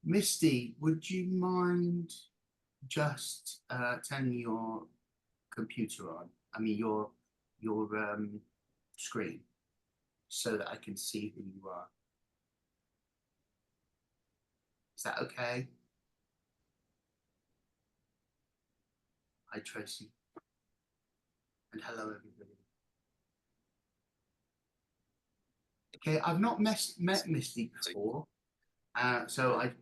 Misty, would you mind just turning your computer on? I mean your screen, so that I can see who you are. Is that okay? Hi Tracy. And hello everybody. Okay, I've not met Misty before, so I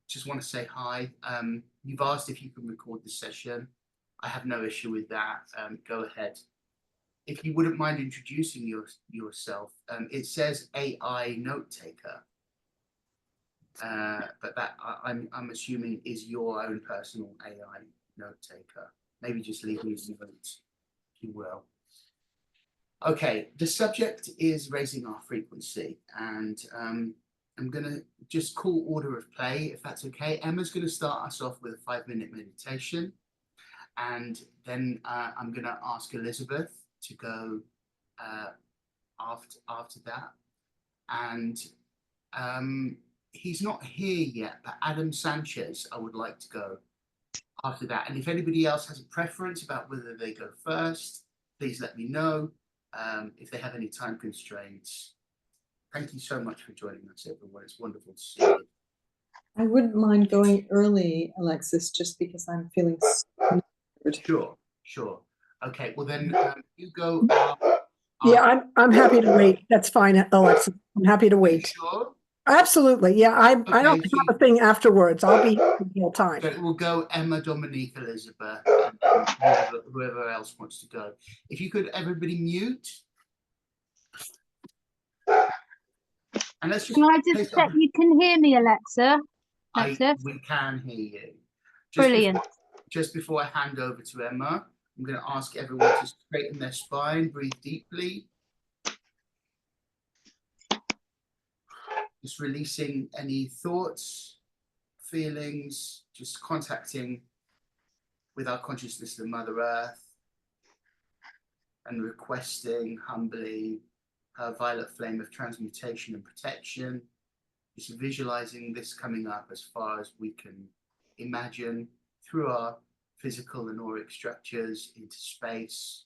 just want to say hi. You've asked if you can record the session. I have no issue with that. Go ahead. If you wouldn't mind introducing yourself, it says AI note taker, but that I'm assuming is your own personal AI note taker. Maybe just leave me a note, if you will. Okay, the subject is raising our frequency, and I'm going to just call order of play, if that's okay. Emma's going to start us off with a 5-minute meditation, and then I'm going to ask Elizabeth to go after that. And he's not here yet, but Adam Sanchez, I would like to go after that. And if anybody else has a preference about whether they go first, please let me know. If they have any time constraints. Thank you so much for joining us, everyone. It's wonderful to see you. I wouldn't mind going early, Alexis, just because I'm feeling Sure, sure. Okay, well then you go. Yeah, I'm happy to wait. That's fine, Alexis. I'm happy to wait. Sure. Absolutely. Yeah, I don't have a thing afterwards. I'll be the whole time. So we'll go Emma, Dominique, Elizabeth, and whoever else wants to go. If you could, everybody mute. And let's just. Can I just check you can hear me, Alexa? We can hear you. Brilliant. Just before I hand over to Emma, I'm going to ask everyone to straighten their spine, breathe deeply. Just releasing any thoughts, feelings, just contacting with our consciousness of Mother Earth and requesting humbly her violet flame of transmutation and protection. Just visualizing this coming up as far as we can imagine through our physical and auric structures into space.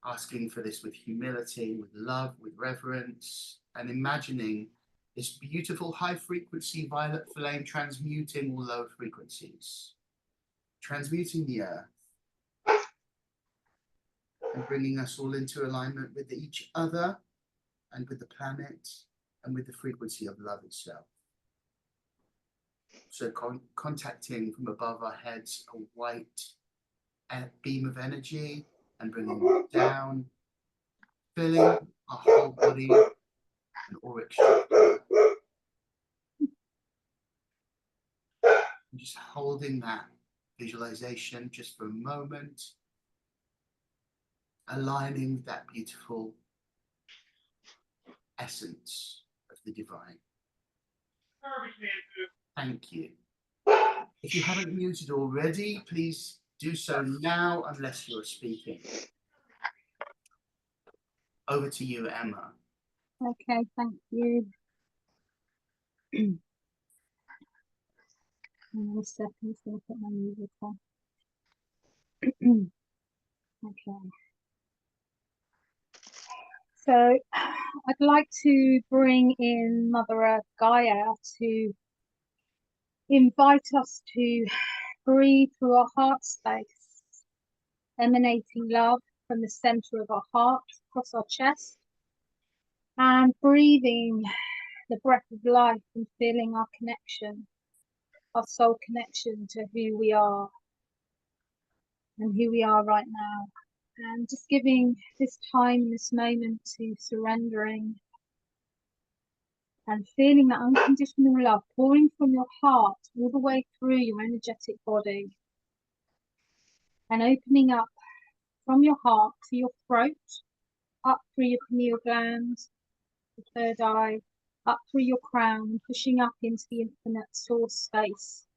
Asking for this with humility, with love, with reverence, and imagining this beautiful high frequency violet flame transmuting all low frequencies, transmuting the earth, and bringing us all into alignment with each other and with the planet and with the frequency of love itself. So contacting from above our heads a white beam of energy and bringing it down, filling our whole body and auric structure. And just holding that visualization just for a moment, aligning with that beautiful essence of the divine. Thank you. If you haven't muted already, please do so now unless you're speaking. Over to you, Emma. Okay, thank you. A second, I'm just going to put my music on. Okay. So I'd like to bring in Mother Earth Gaia to invite us to breathe through our heart space, emanating love from the center of our heart across our chest, and breathing the breath of life and feeling our connection, our soul connection to who we are and who we are right now. And just giving this time, this moment to surrendering and feeling that unconditional love pouring from your heart all the way through your energetic body and opening up from your heart to your throat, up through your pineal gland, the third eye, up through your crown, pushing up into the infinite source space,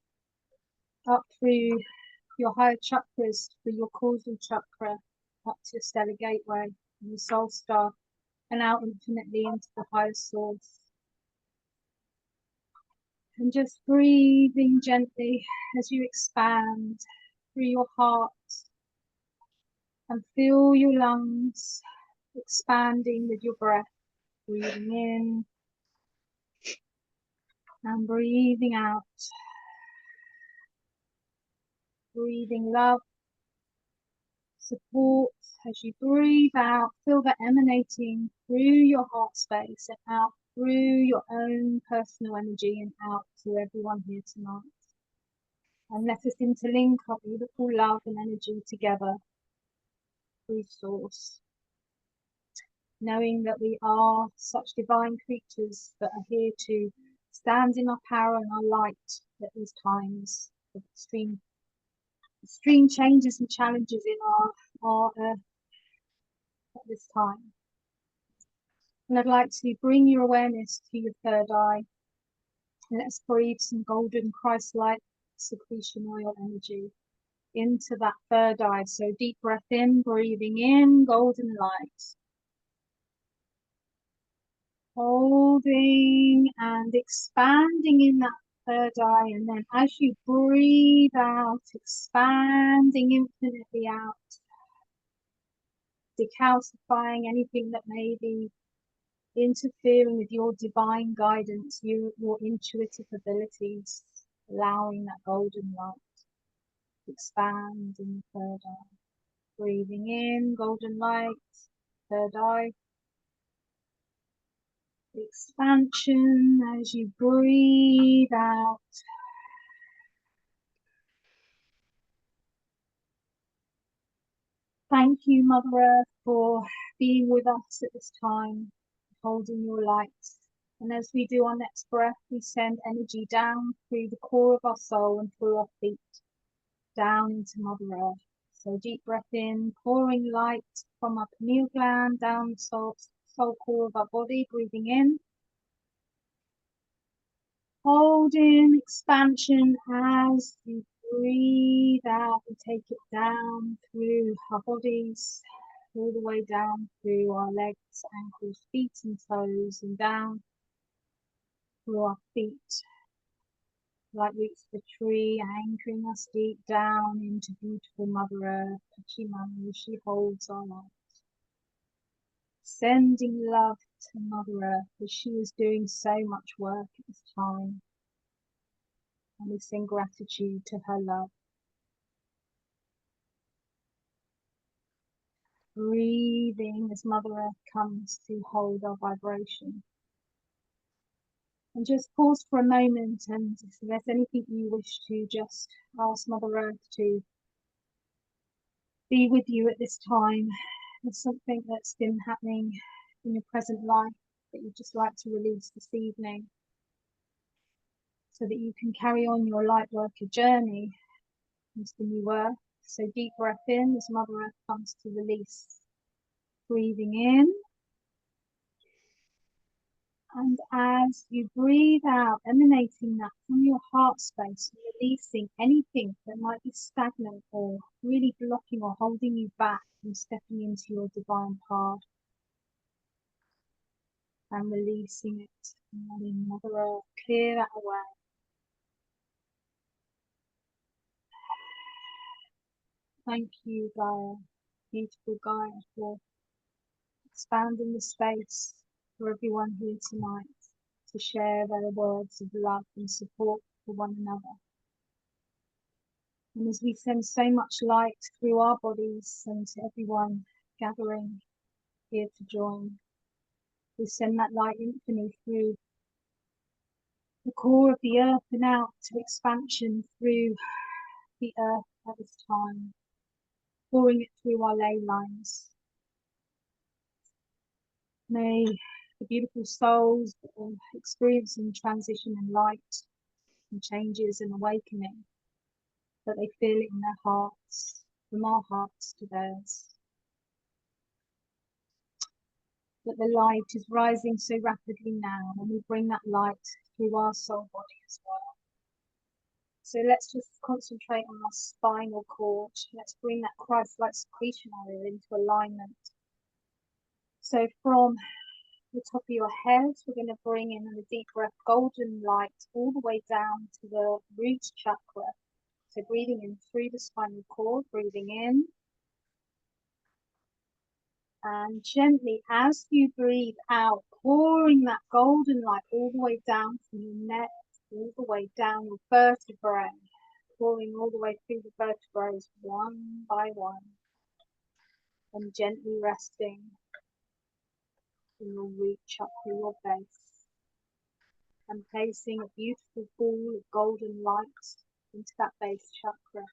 up through your higher chakras, through your causal chakra, up to your stellar gateway, and your soul star, and out infinitely into the highest source. And just breathing gently as you expand through your heart and feel your lungs expanding with your breath, breathing in and breathing out, breathing love, support. As you breathe out, feel that emanating through your heart space and out through your own personal energy and out to everyone here tonight. And let us interlink our beautiful love and energy together through source, knowing that we are such divine creatures that are here to stand in our power and our light at these times of extreme changes and challenges in our earth at this time. And I'd like to bring your awareness to your third eye. And let's breathe some golden Christ-like secretion oil energy into that third eye. So deep breath in, breathing in golden light. Holding and expanding in that third eye. And then as you breathe out, expanding infinitely out, decalcifying anything that may be interfering with your divine guidance, your intuitive abilities, allowing that golden light to expand in the third eye. Breathing in, golden light, third eye. Expansion as you breathe out. Thank you, Mother Earth, for being with us at this time, holding your light. And as we do our next breath, we send energy down through the core of our soul and through our feet, down into Mother Earth. So deep breath in, pouring light from our pineal gland down the soul core of our body, breathing in. Holding expansion as you breathe out and take it down through our bodies, all the way down through our legs, ankles, feet and toes, and down through our feet, like roots of a tree, anchoring us deep down into beautiful Mother Earth. Pachamama, she holds our light. Sending love to Mother Earth as she is doing so much work at this time. And we sing gratitude to her love. Breathing as Mother Earth comes to hold our vibration. And just pause for a moment, and if there's anything you wish to just ask Mother Earth to be with you at this time, there's something that's been happening in your present life that you'd just like to release this evening, so that you can carry on your light worker journey into the new earth. So deep breath in as Mother Earth comes to release. Breathing in. And as you breathe out, emanating that from your heart space, releasing anything that might be stagnant or really blocking or holding you back from stepping into your divine path. And releasing it. And letting Mother Earth clear that away. Thank you, Gaia, beautiful Gaia, for expanding the space for everyone here tonight to share their words of love and support for one another. And as we send so much light through our bodies and to everyone gathering here to join, we send that light infinitely through the core of the earth and out to expansion through the earth at this time, pouring it through our ley lines. May the beautiful souls experiencing transition and light and changes and awakening, that they feel it in their hearts, from our hearts to theirs. That the light is rising so rapidly now, and we bring that light through our soul body as well. So let's just concentrate on our spinal cord. Let's bring that Christ-like secretion oil into alignment. So from the top of your head, we're going to bring in a deep breath, golden light, all the way down to the root chakra. So breathing in through the spinal cord, breathing in. And gently, as you breathe out, pouring that golden light all the way down from your neck, all the way down your vertebrae, pouring all the way through the vertebrae one by one, and gently resting in your root chakra, your base, and placing a beautiful ball of golden light into that base chakra,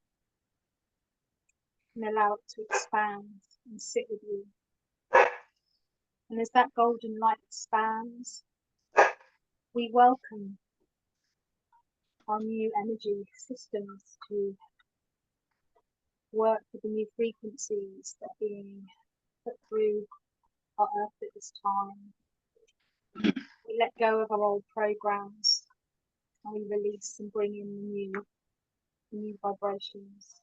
and allow it to expand and sit with you. And as that golden light expands, we welcome our new energy systems to work with the new frequencies that are being put through our earth at this time. We let go of our old programs and we release and bring in the new vibrations.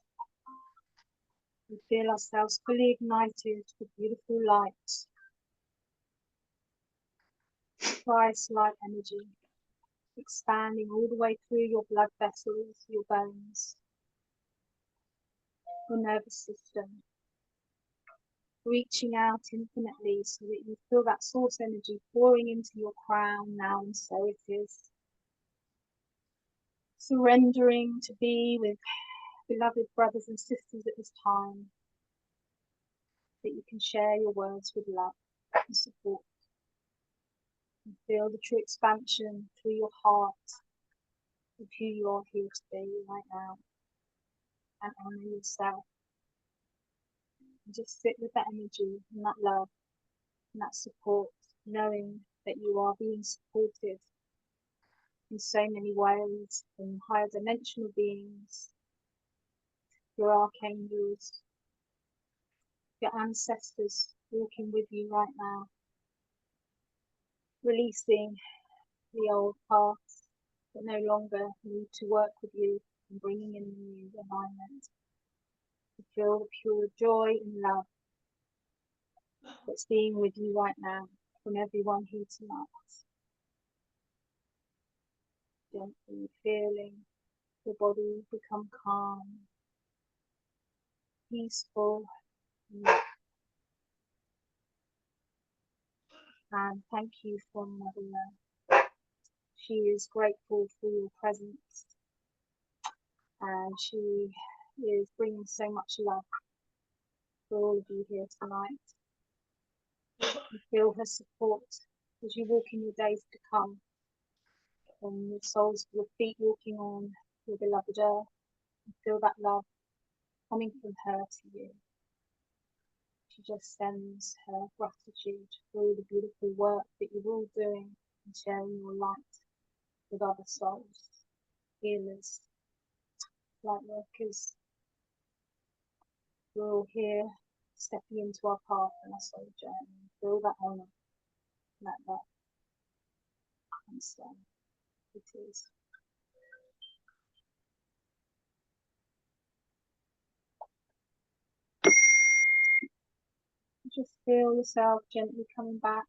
We feel ourselves fully ignited with beautiful light, Christ-like energy, expanding all the way through your blood vessels, your bones, your nervous system, reaching out infinitely so that you feel that source energy pouring into your crown now, and so it is. Surrendering to be with beloved brothers and sisters at this time, that you can share your words with love and support, and feel the true expansion through your heart of who you are here to be right now, and honor yourself. And just sit with that energy and that love and that support, knowing that you are being supported in so many ways from higher dimensional beings, your archangels, your ancestors walking with you right now, releasing the old paths that no longer need to work with you, and bringing in the new alignment. To feel the pure joy and love that's being with you right now from everyone here tonight. Gently feeling your body become calm, peaceful, and thank you for Mother. She is grateful for your presence, and she is bringing so much love for all of you here tonight. You feel her support as you walk in your days to come, from your soles to your feet, walking on your beloved earth. You feel that love coming from her to you. She just sends her gratitude for all the beautiful work that you're all doing and sharing your light with other souls, healers, light workers. We're all here stepping into our path and our soul journey. Feel that honour, that love, and so it is. Just feel yourself gently coming back,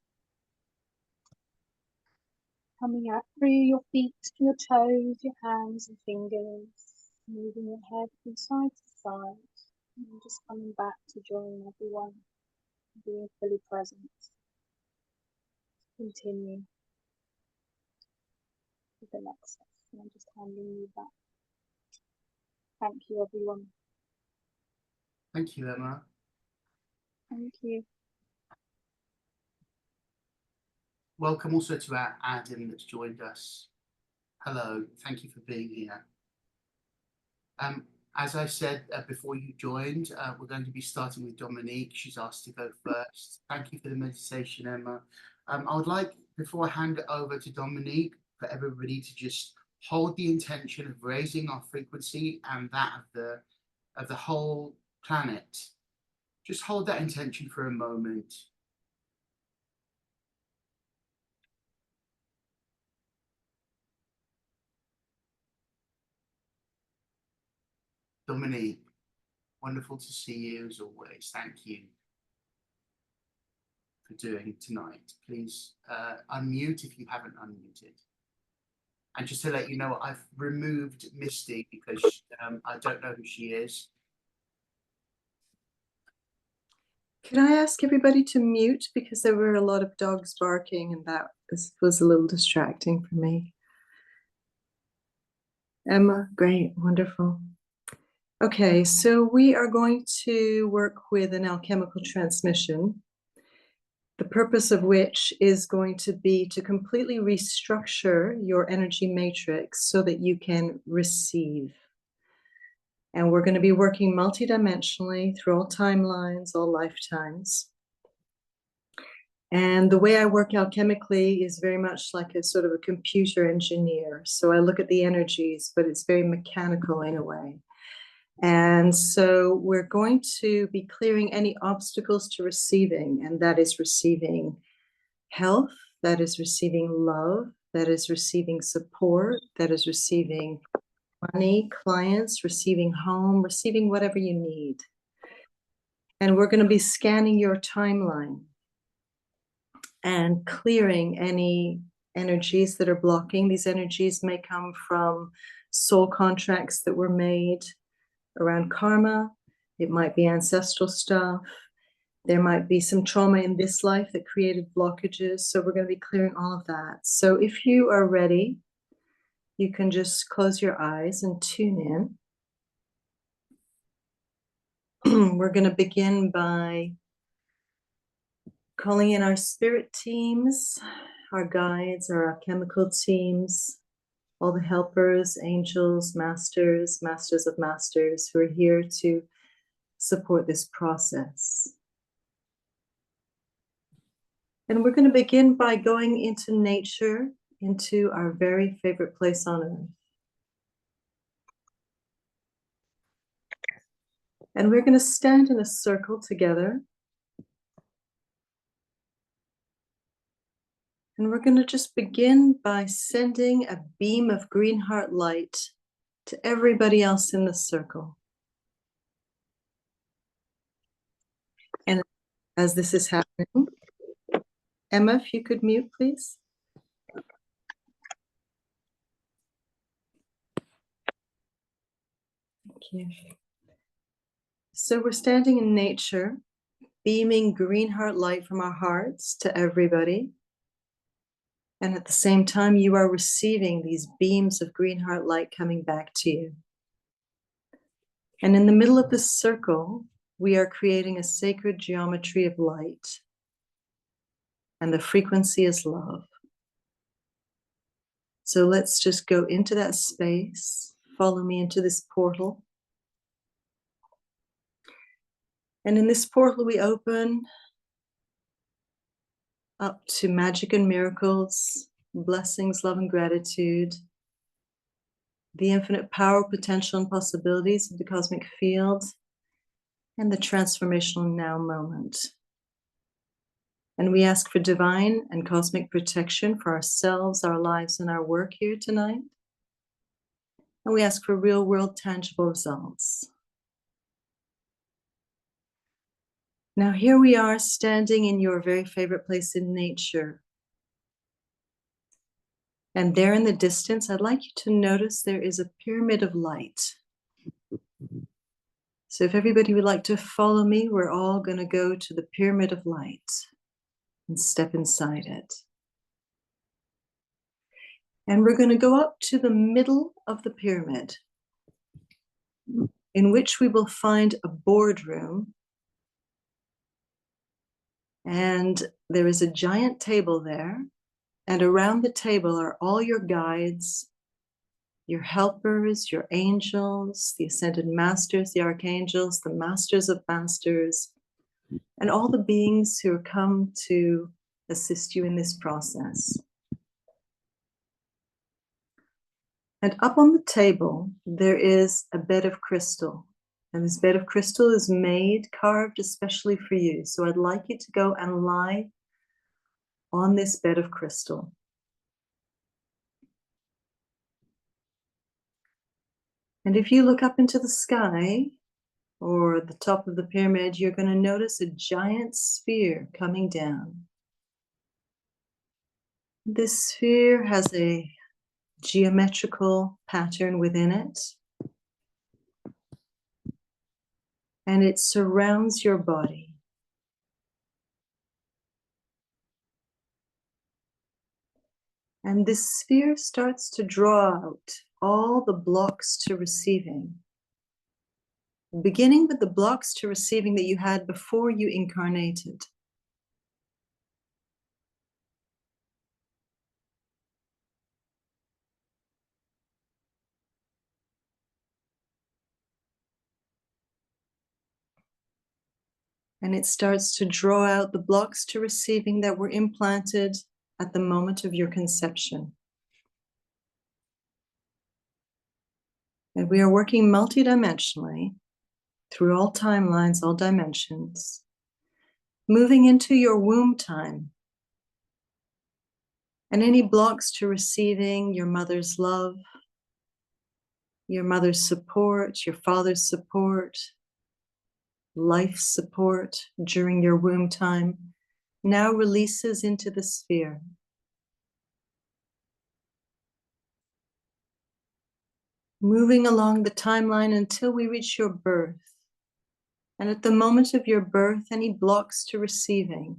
coming out through your feet, your toes, your hands and fingers, moving your head from side to side, and just coming back to join everyone, being fully present. Continue with the next session. I'm just handing you back. Thank you, everyone. Thank you, Emma. Thank you. Welcome also to our Adam that's joined us. Hello, thank you for being here. As I said before you joined, we're going to be starting with Dominique. She's asked to go first. Thank you for the meditation, Emma. I would like, before I hand it over to Dominique, for everybody to just hold the intention of raising our frequency and that of the whole planet. Just hold that intention for a moment. Dominique, wonderful to see you as always. Thank you for doing tonight. Please unmute if you haven't unmuted. And just to let you know, I've removed Misty because I don't know who she is. Can I ask everybody to mute, because there were a lot of dogs barking and that was a little distracting for me. Emma, great, wonderful. Okay, so we are going to work with an alchemical transmission, the purpose of which is going to be to completely restructure your energy matrix so that you can receive. And we're going to be working multidimensionally through all timelines, all lifetimes. And the way I work alchemically is very much like a sort of a computer engineer. So I look at the energies, but it's very mechanical in a way. And so we're going to be clearing any obstacles to receiving, and that is receiving health, that is receiving love, that is receiving support, that is receiving money, clients, receiving home, receiving whatever you need. And we're going to be scanning your timeline and clearing any energies that are blocking. These energies may come from soul contracts that were made around karma. It might be ancestral stuff. There might be some trauma in this life that created blockages. So we're going to be clearing all of that. So if you are ready, you can just close your eyes and tune in. We're going to begin by calling in our spirit teams, our guides, our alchemical teams, all the helpers, angels, masters, masters of masters who are here to support this process. And we're going to begin by going into nature, into our very favorite place on earth. And we're going to stand in a circle together. And we're going to just begin by sending a beam of green heart light to everybody else in the circle. And as this is happening, Emma, if you could mute, please. Thank you. So we're standing in nature, beaming green heart light from our hearts to everybody. And at the same time, you are receiving these beams of green heart light coming back to you. And in the middle of this circle, we are creating a sacred geometry of light. And the frequency is love. So let's just go into that space. Follow me into this portal. And in this portal, we open up to magic and miracles, blessings, love, and gratitude, the infinite power, potential, and possibilities of the cosmic field, and the transformational now moment. And we ask for divine and cosmic protection for ourselves, our lives, and our work here tonight. And we ask for real world tangible results. Now here we are standing in your very favorite place in nature. And there in the distance, I'd like you to notice there is a pyramid of light. So if everybody would like to follow me, we're all going to go to the pyramid of light and step inside it. And we're going to go up to the middle of the pyramid, in which we will find a boardroom. And there is a giant table there. And around the table are all your guides, your helpers, your angels, the ascended masters, the archangels, the masters of masters, and all the beings who have come to assist you in this process. And up on the table, there is a bed of crystal. And this bed of crystal is made, carved especially for you. So I'd like you to go and lie on this bed of crystal. And if you look up into the sky, or the top of the pyramid, you're going to notice a giant sphere coming down. This sphere has a geometrical pattern within it, and it surrounds your body. And this sphere starts to draw out all the blocks to receiving, beginning with the blocks to receiving that you had before you incarnated. And it starts to draw out the blocks to receiving that were implanted at the moment of your conception. And we are working multidimensionally through all timelines, all dimensions, moving into your womb time. And any blocks to receiving your mother's love, your mother's support, your father's support, life support during your womb time, now releases into the sphere. Moving along the timeline until we reach your birth. And at the moment of your birth, any blocks to receiving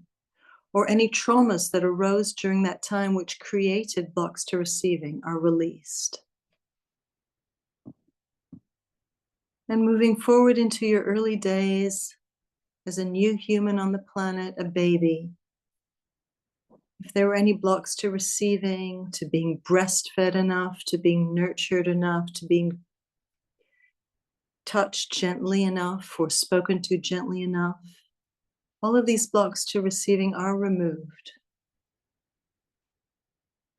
or any traumas that arose during that time which created blocks to receiving are released. And moving forward into your early days as a new human on the planet, a baby. If there were any blocks to receiving, to being breastfed enough, to being nurtured enough, to being touched gently enough or spoken to gently enough, all of these blocks to receiving are removed.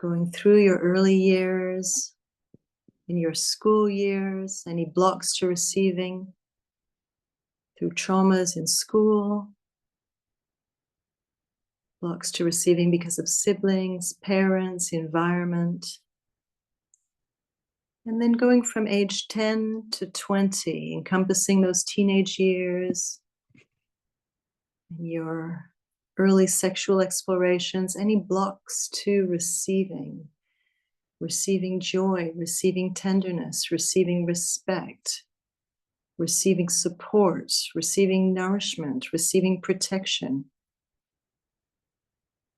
Going through your early years, in your school years, any blocks to receiving through traumas in school, blocks to receiving because of siblings, parents, environment. And then going from age 10 to 20, encompassing those teenage years, your early sexual explorations, any blocks to receiving, receiving joy, receiving tenderness, receiving respect, receiving support, receiving nourishment, receiving protection,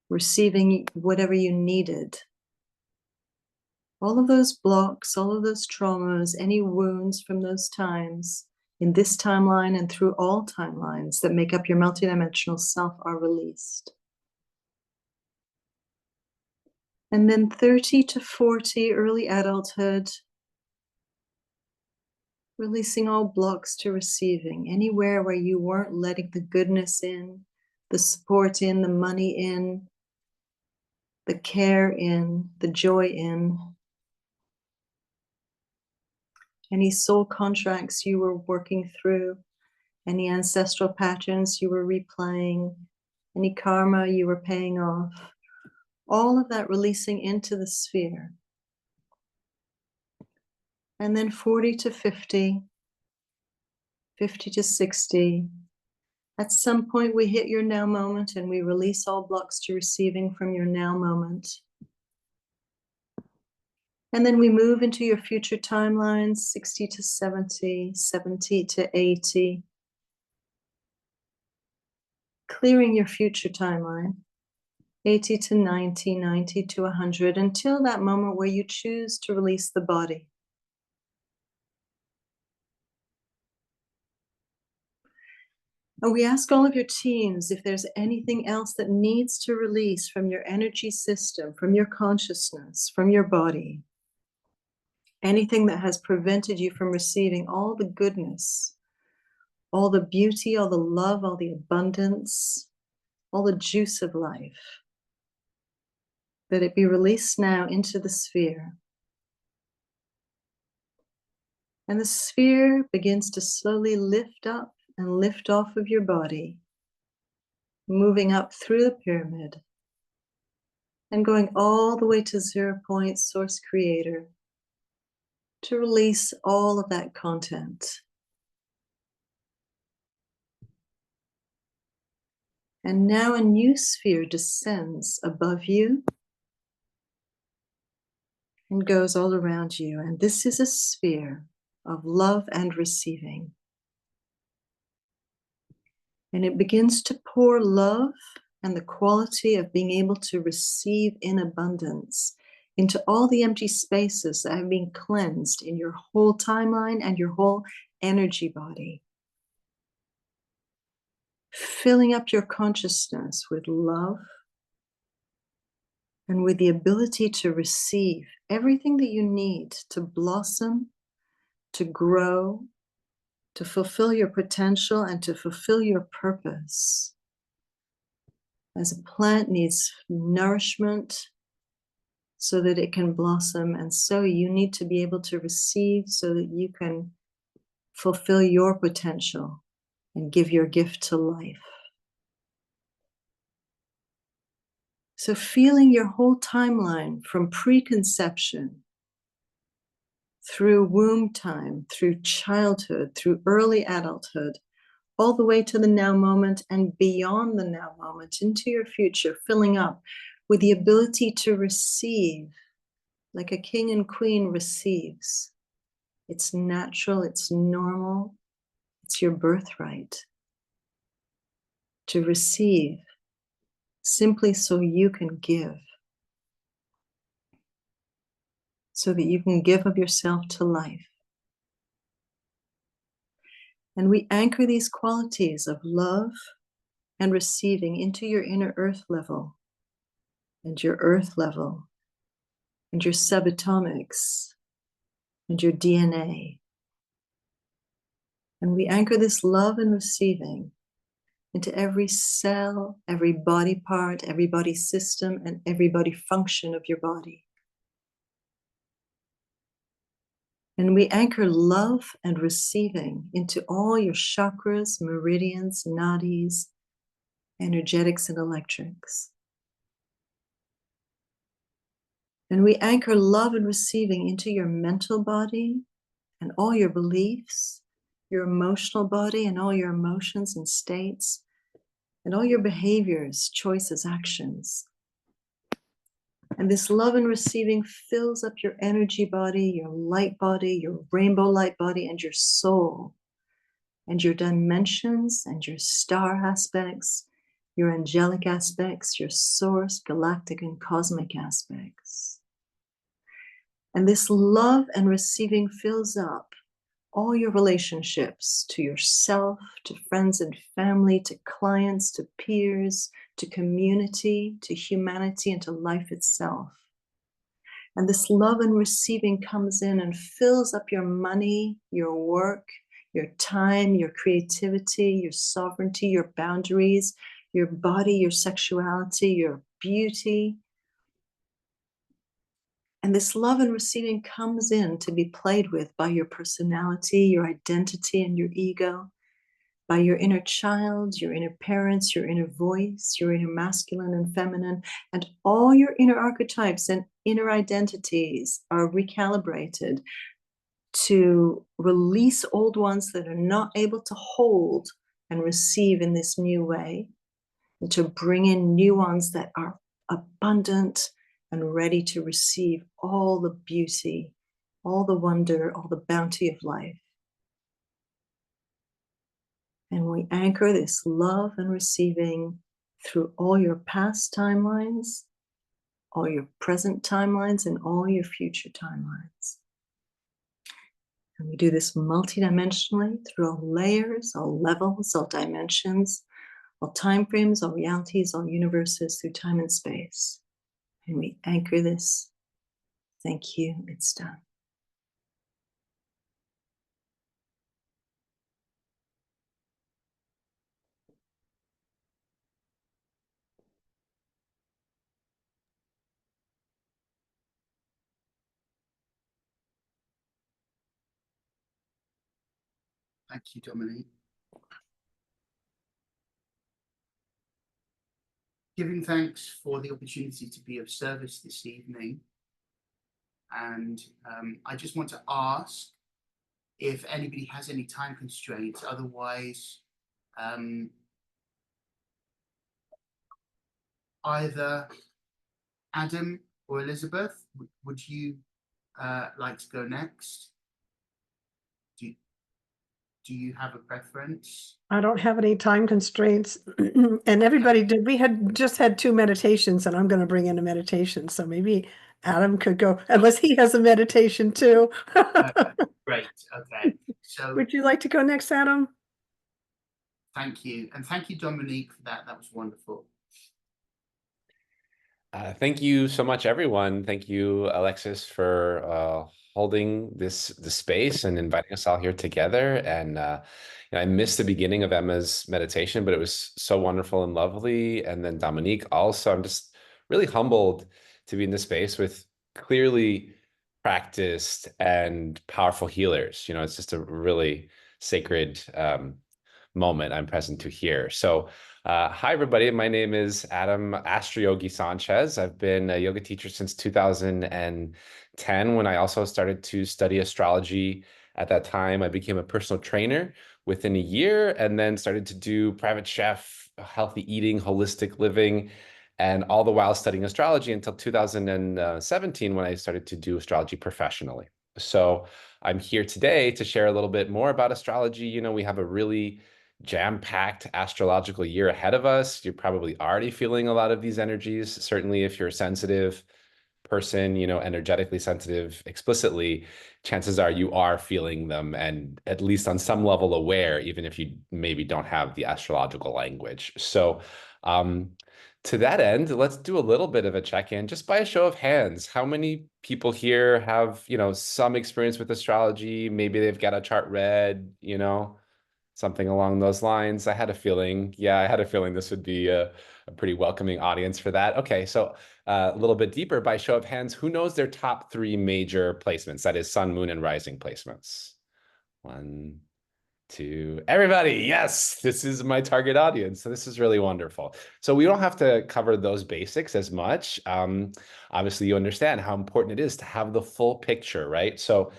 receiving whatever you needed. All of those blocks, all of those traumas, any wounds from those times in this timeline and through all timelines that make up your multidimensional self are released. And then 30 to 40, early adulthood, releasing all blocks to receiving, anywhere where you weren't letting the goodness in, the support in, the money in, the care in, the joy in. Any soul contracts you were working through, any ancestral patterns you were replaying, any karma you were paying off, all of that releasing into the sphere. And then 40 to 50, 50 to 60. At some point we hit your now moment and we release all blocks to receiving from your now moment. And then we move into your future timelines, 60 to 70, 70 to 80. Clearing your future timeline, 80 to 90, 90 to 100, until that moment where you choose to release the body. And we ask all of your teams if there's anything else that needs to release from your energy system, from your consciousness, from your body. Anything that has prevented you from receiving all the goodness, all the beauty, all the love, all the abundance, all the juice of life. That it be released now into the sphere. And the sphere begins to slowly lift up and lift off of your body, moving up through the pyramid and going all the way to 0 point source creator to release all of that content. And now a new sphere descends above you and goes all around you. And this is a sphere of love and receiving. And it begins to pour love and the quality of being able to receive in abundance into all the empty spaces that have been cleansed in your whole timeline and your whole energy body. Filling up your consciousness with love and with the ability to receive everything that you need to blossom, to grow, to fulfill your potential and to fulfill your purpose. As a plant needs nourishment so that it can blossom, and so you need to be able to receive so that you can fulfill your potential and give your gift to life. So feeling your whole timeline from preconception, through womb time, through childhood, through early adulthood, all the way to the now moment and beyond the now moment into your future, filling up with the ability to receive like a king and queen receives. It's natural, it's normal, it's your birthright to receive simply so you can give, so that you can give of yourself to life. And we anchor these qualities of love and receiving into your inner earth level and your earth level and your subatomics and your DNA. And we anchor this love and receiving into every cell, every body part, every body system, and every body function of your body. And we anchor love and receiving into all your chakras, meridians, nadis, energetics, and electrics. And we anchor love and receiving into your mental body and all your beliefs, your emotional body and all your emotions and states, and all your behaviors, choices, actions. And this love and receiving fills up your energy body, your light body, your rainbow light body, and your soul, and your dimensions, and your star aspects, your angelic aspects, your source, galactic, and cosmic aspects. And this love and receiving fills up all your relationships to yourself, to friends and family, to clients, to peers, to community, to humanity, and to life itself. And this love and receiving comes in and fills up your money, your work, your time, your creativity, your sovereignty, your boundaries, your body, your sexuality, your beauty. And this love and receiving comes in to be played with by your personality, your identity, and your ego, by your inner child, your inner parents, your inner voice, your inner masculine and feminine, and all your inner archetypes and inner identities are recalibrated to release old ones that are not able to hold and receive in this new way, and to bring in new ones that are abundant and ready to receive all the beauty, all the wonder, all the bounty of life. And we anchor this love and receiving through all your past timelines, all your present timelines, and all your future timelines. And we do this multidimensionally through all layers, all levels, all dimensions, all time frames, all realities, all universes through time and space. And we anchor this. Thank you. It's done. Thank you, Dominique. Giving thanks for the opportunity to be of service this evening. And I just want to ask if anybody has any time constraints. Otherwise, either Adam or Elizabeth, would you like to go next? Do you have a preference? I don't have any time constraints. And everybody did. We had just had 2 meditations, and I'm going to bring in a meditation. So maybe Adam could go, unless he has a meditation too. Great. Okay. So Would you like to go next, Adam? thank you. And thank you, Dominique, for that. That was wonderful. Thank you so much, everyone. Thank you, Alexis, for holding the space and inviting us all here together. And I missed the beginning of Emma's meditation, but it was so wonderful and lovely. And then Dominique also. I'm just really humbled to be in this space with clearly practiced and powerful healers. It's just a really sacred moment I'm present to here. So hi, everybody. My name is ASRTRO YOGI Sanchez. I've been a yoga teacher since 2010, when I also started to study astrology. At that time, I became a personal trainer within a year, and then started to do private chef, healthy eating, holistic living, and all the while studying astrology until 2017, when I started to do astrology professionally. So I'm here today to share a little bit more about astrology. We have a really jam-packed astrological year ahead of us. You're probably already feeling a lot of these energies. Certainly, if you're a sensitive person, energetically sensitive explicitly, chances are you are feeling them, and at least on some level aware, even if you maybe don't have the astrological language. So to that end, let's do a little bit of a check-in, just by a show of hands. How many people here have, some experience with astrology? Maybe they've got a chart read, something along those lines. I had a feeling this would be a pretty welcoming audience for that. Okay, so a little bit deeper, by show of hands, who knows their top 3 major placements? That is sun, moon, and rising placements. 1, 2, everybody. Yes, this is my target audience. So this is really wonderful. So we don't have to cover those basics as much. Obviously, you understand how important it is to have the full picture, right? So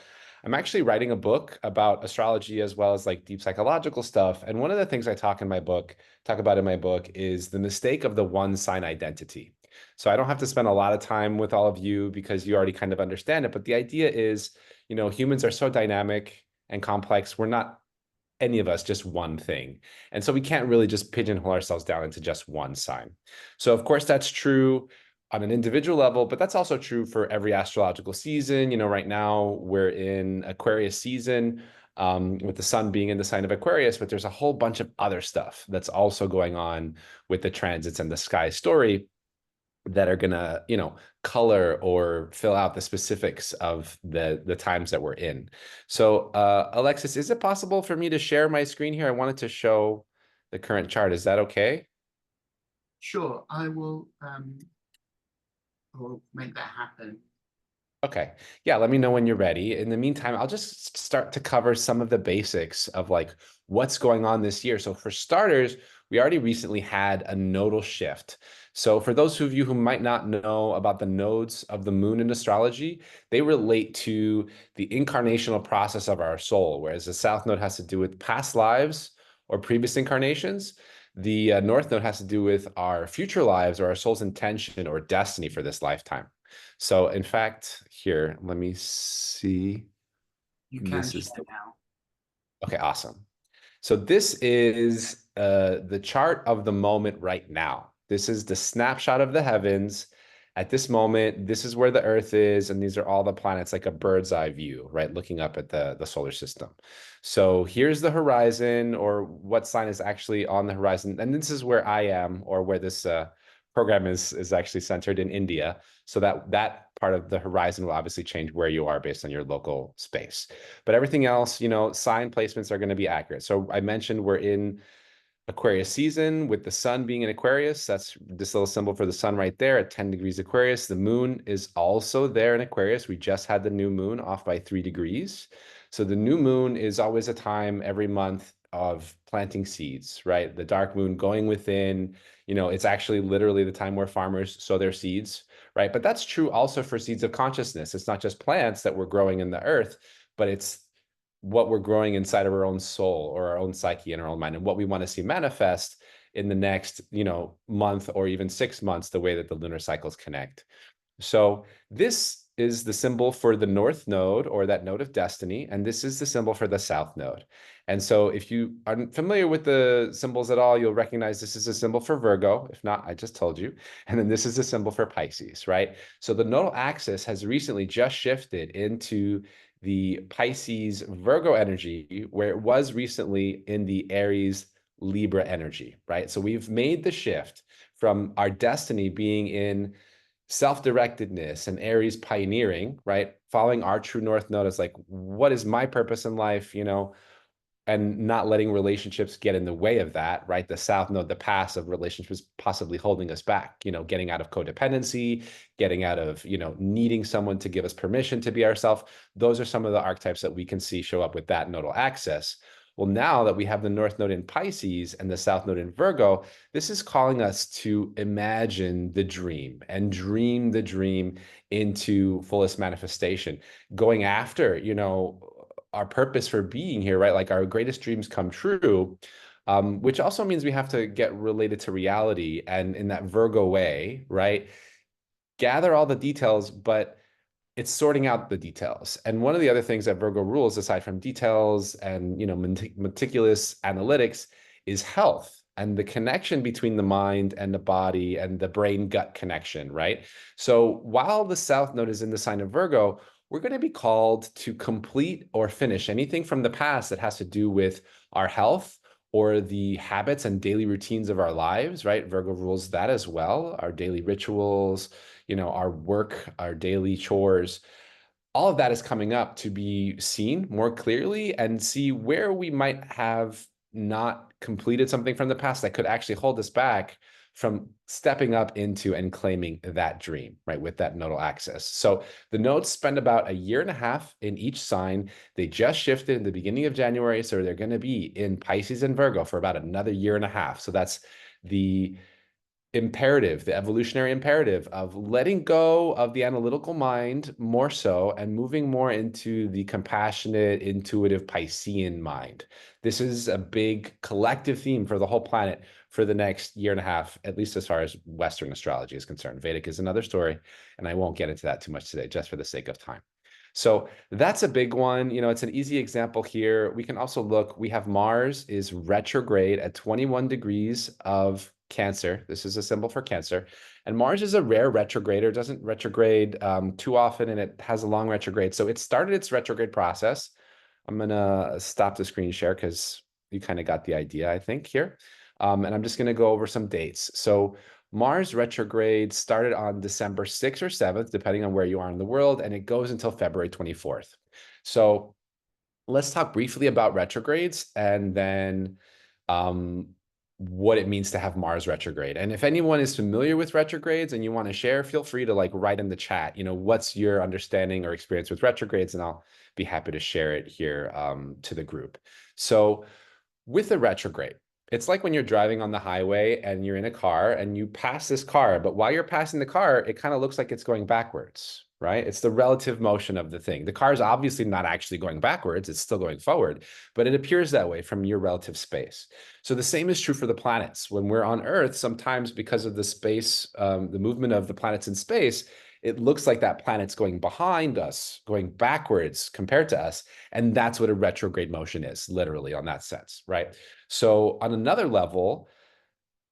I'm actually writing a book about astrology, as well as like deep psychological stuff. And one of the things I talk about in my book is the mistake of the one sign identity. So I don't have to spend a lot of time with all of you, because you already kind of understand it. But the idea is, humans are so dynamic and complex. We're not, any of us, just one thing. And so we can't really just pigeonhole ourselves down into just one sign. So of course that's true on an individual level, but that's also true for every astrological season. Right now we're in Aquarius season, with the sun being in the sign of Aquarius, but there's a whole bunch of other stuff that's also going on with the transits and the sky story that are gonna, color or fill out the specifics of the times that we're in. So Alexis, is it possible for me to share my screen here? I wanted to show the current chart. Is that okay? Sure, I will make that happen. Okay. Yeah, let me know when you're ready. In the meantime, I'll just start to cover some of the basics of like what's going on this year. So for starters, we already recently had a nodal shift. So for those of you who might not know about the nodes of the moon in astrology, they relate to the incarnational process of our soul, whereas the south node has to do with past lives or previous incarnations. The north node has to do with our future lives, or our soul's intention or destiny for this lifetime. So in fact, here, let me see. You can share now. Okay, awesome. So this is the chart of the moment right now. This is the snapshot of the heavens. At this moment, this is where the Earth is, and these are all the planets, like a bird's eye view, right? Looking up at the solar system. So here's the horizon, or what sign is actually on the horizon. And this is where I am, or where this program is actually centered in India. So that part of the horizon will obviously change where you are based on your local space. But everything else, sign placements are going to be accurate. So I mentioned we're in Aquarius season, with the sun being in Aquarius. That's this little symbol for the sun right there at 10 degrees Aquarius. The moon is also there in Aquarius. We just had the new moon off by 3 degrees. So the new moon is always a time every month of planting seeds, right? The dark moon going within, it's actually literally the time where farmers sow their seeds, right? But that's true also for seeds of consciousness. It's not just plants that we're growing in the earth, but it's what we're growing inside of our own soul, or our own psyche and our own mind. And what we want to see manifest in the next, month or even 6 months, the way that the lunar cycles connect. So this is the symbol for the North Node, or that node of destiny, and this is the symbol for the South Node. And so if you aren't familiar with the symbols at all, you'll recognize this is a symbol for Virgo. If not, I just told you. And then this is a symbol for Pisces, right? So the nodal axis has recently just shifted into the Pisces Virgo energy, where it was recently in the Aries Libra energy, right? So we've made the shift from our destiny being in self-directedness and Aries pioneering, right? Following our true north node is like, what is my purpose in life, and not letting relationships get in the way of that, right? The South Node, the past of relationships possibly holding us back, getting out of codependency, getting out of, needing someone to give us permission to be ourselves. Those are some of the archetypes that we can see show up with that nodal axis. Well, now that we have the North Node in Pisces and the South Node in Virgo, this is calling us to imagine the dream and dream the dream into fullest manifestation, going after, our purpose for being here, right? Like our greatest dreams come true, which also means we have to get related to reality and in that Virgo way, right? Gather all the details, but it's sorting out the details. And one of the other things that Virgo rules, aside from details and meticulous analytics, is health and the connection between the mind and the body and the brain-gut connection, right? So while the South Node is in the sign of Virgo, we're going to be called to complete or finish anything from the past that has to do with our health or the habits and daily routines of our lives, right? Virgo rules that as well, our daily rituals, our work, our daily chores. All of that is coming up to be seen more clearly and see where we might have not completed something from the past that could actually hold us back from stepping up into and claiming that dream, right, with that nodal axis. So the nodes spend about 1.5 years in each sign. They just shifted in the beginning of January, so they're going to be in Pisces and Virgo for about another 1.5 years. So that's the imperative, the evolutionary imperative of letting go of the analytical mind more so and moving more into the compassionate, intuitive Piscean mind. This is a big collective theme for the whole planet for the next 1.5 years, at least as far as Western astrology is concerned. Vedic is another story, and I won't get into that too much today, just for the sake of time. So that's a big one. It's an easy example here. We can also look, we have Mars is retrograde at 21 degrees of Cancer. This is a symbol for Cancer. And Mars is a rare retrograder, doesn't retrograde too often, and it has a long retrograde. So it started its retrograde process. I'm going to stop the screen share because you kind of got the idea, I think, here. And I'm just going to go over some dates. So Mars retrograde started on December 6th or 7th, depending on where you are in the world, and it goes until February 24th. So let's talk briefly about retrogrades and then what it means to have Mars retrograde. And if anyone is familiar with retrogrades and you want to share, feel free to write in the chat, what's your understanding or experience with retrogrades, and I'll be happy to share it here to the group. So with a retrograde, it's like when you're driving on the highway and you're in a car and you pass this car, but while you're passing the car, it kind of looks like it's going backwards, right? It's the relative motion of the thing. The car is obviously not actually going backwards, it's still going forward, but it appears that way from your relative space. So the same is true for the planets. When we're on Earth, sometimes because of the space, the movement of the planets in space, it looks like that planet's going behind us, going backwards compared to us. And that's what a retrograde motion is, literally, on that sense, right? So on another level,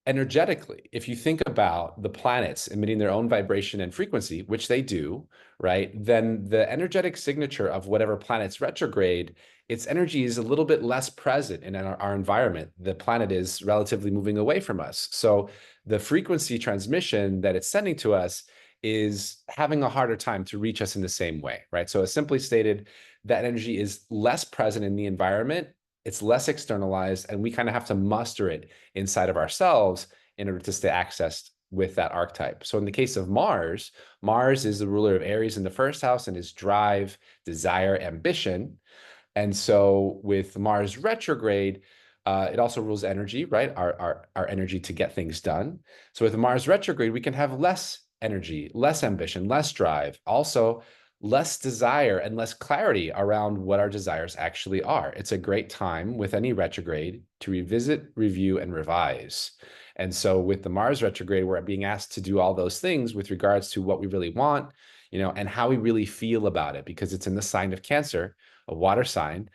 energetically, if you think about the planets emitting their own vibration and frequency, which they do, right, then the energetic signature of whatever planet's retrograde, its energy is a little bit less present in our environment. The planet is relatively moving away from us. So the frequency transmission that it's sending to us is having a harder time to reach us in the same way, right? So as simply stated, that energy is less present in the environment, it's less externalized, and we kind of have to muster it inside of ourselves in order to stay accessed with that archetype. So in the case of Mars, Mars is the ruler of Aries in the first house and is drive, desire, ambition. And so with Mars retrograde, it also rules energy, right? Our energy to get things done. So with Mars retrograde, we can have less energy, less ambition, less drive, also less desire and less clarity around what our desires actually are. It's a great time with any retrograde to revisit, review, and revise. And so with the Mars retrograde, we're being asked to do all those things with regards to what we really want, and how we really feel about it, because it's in the sign of Cancer, a water sign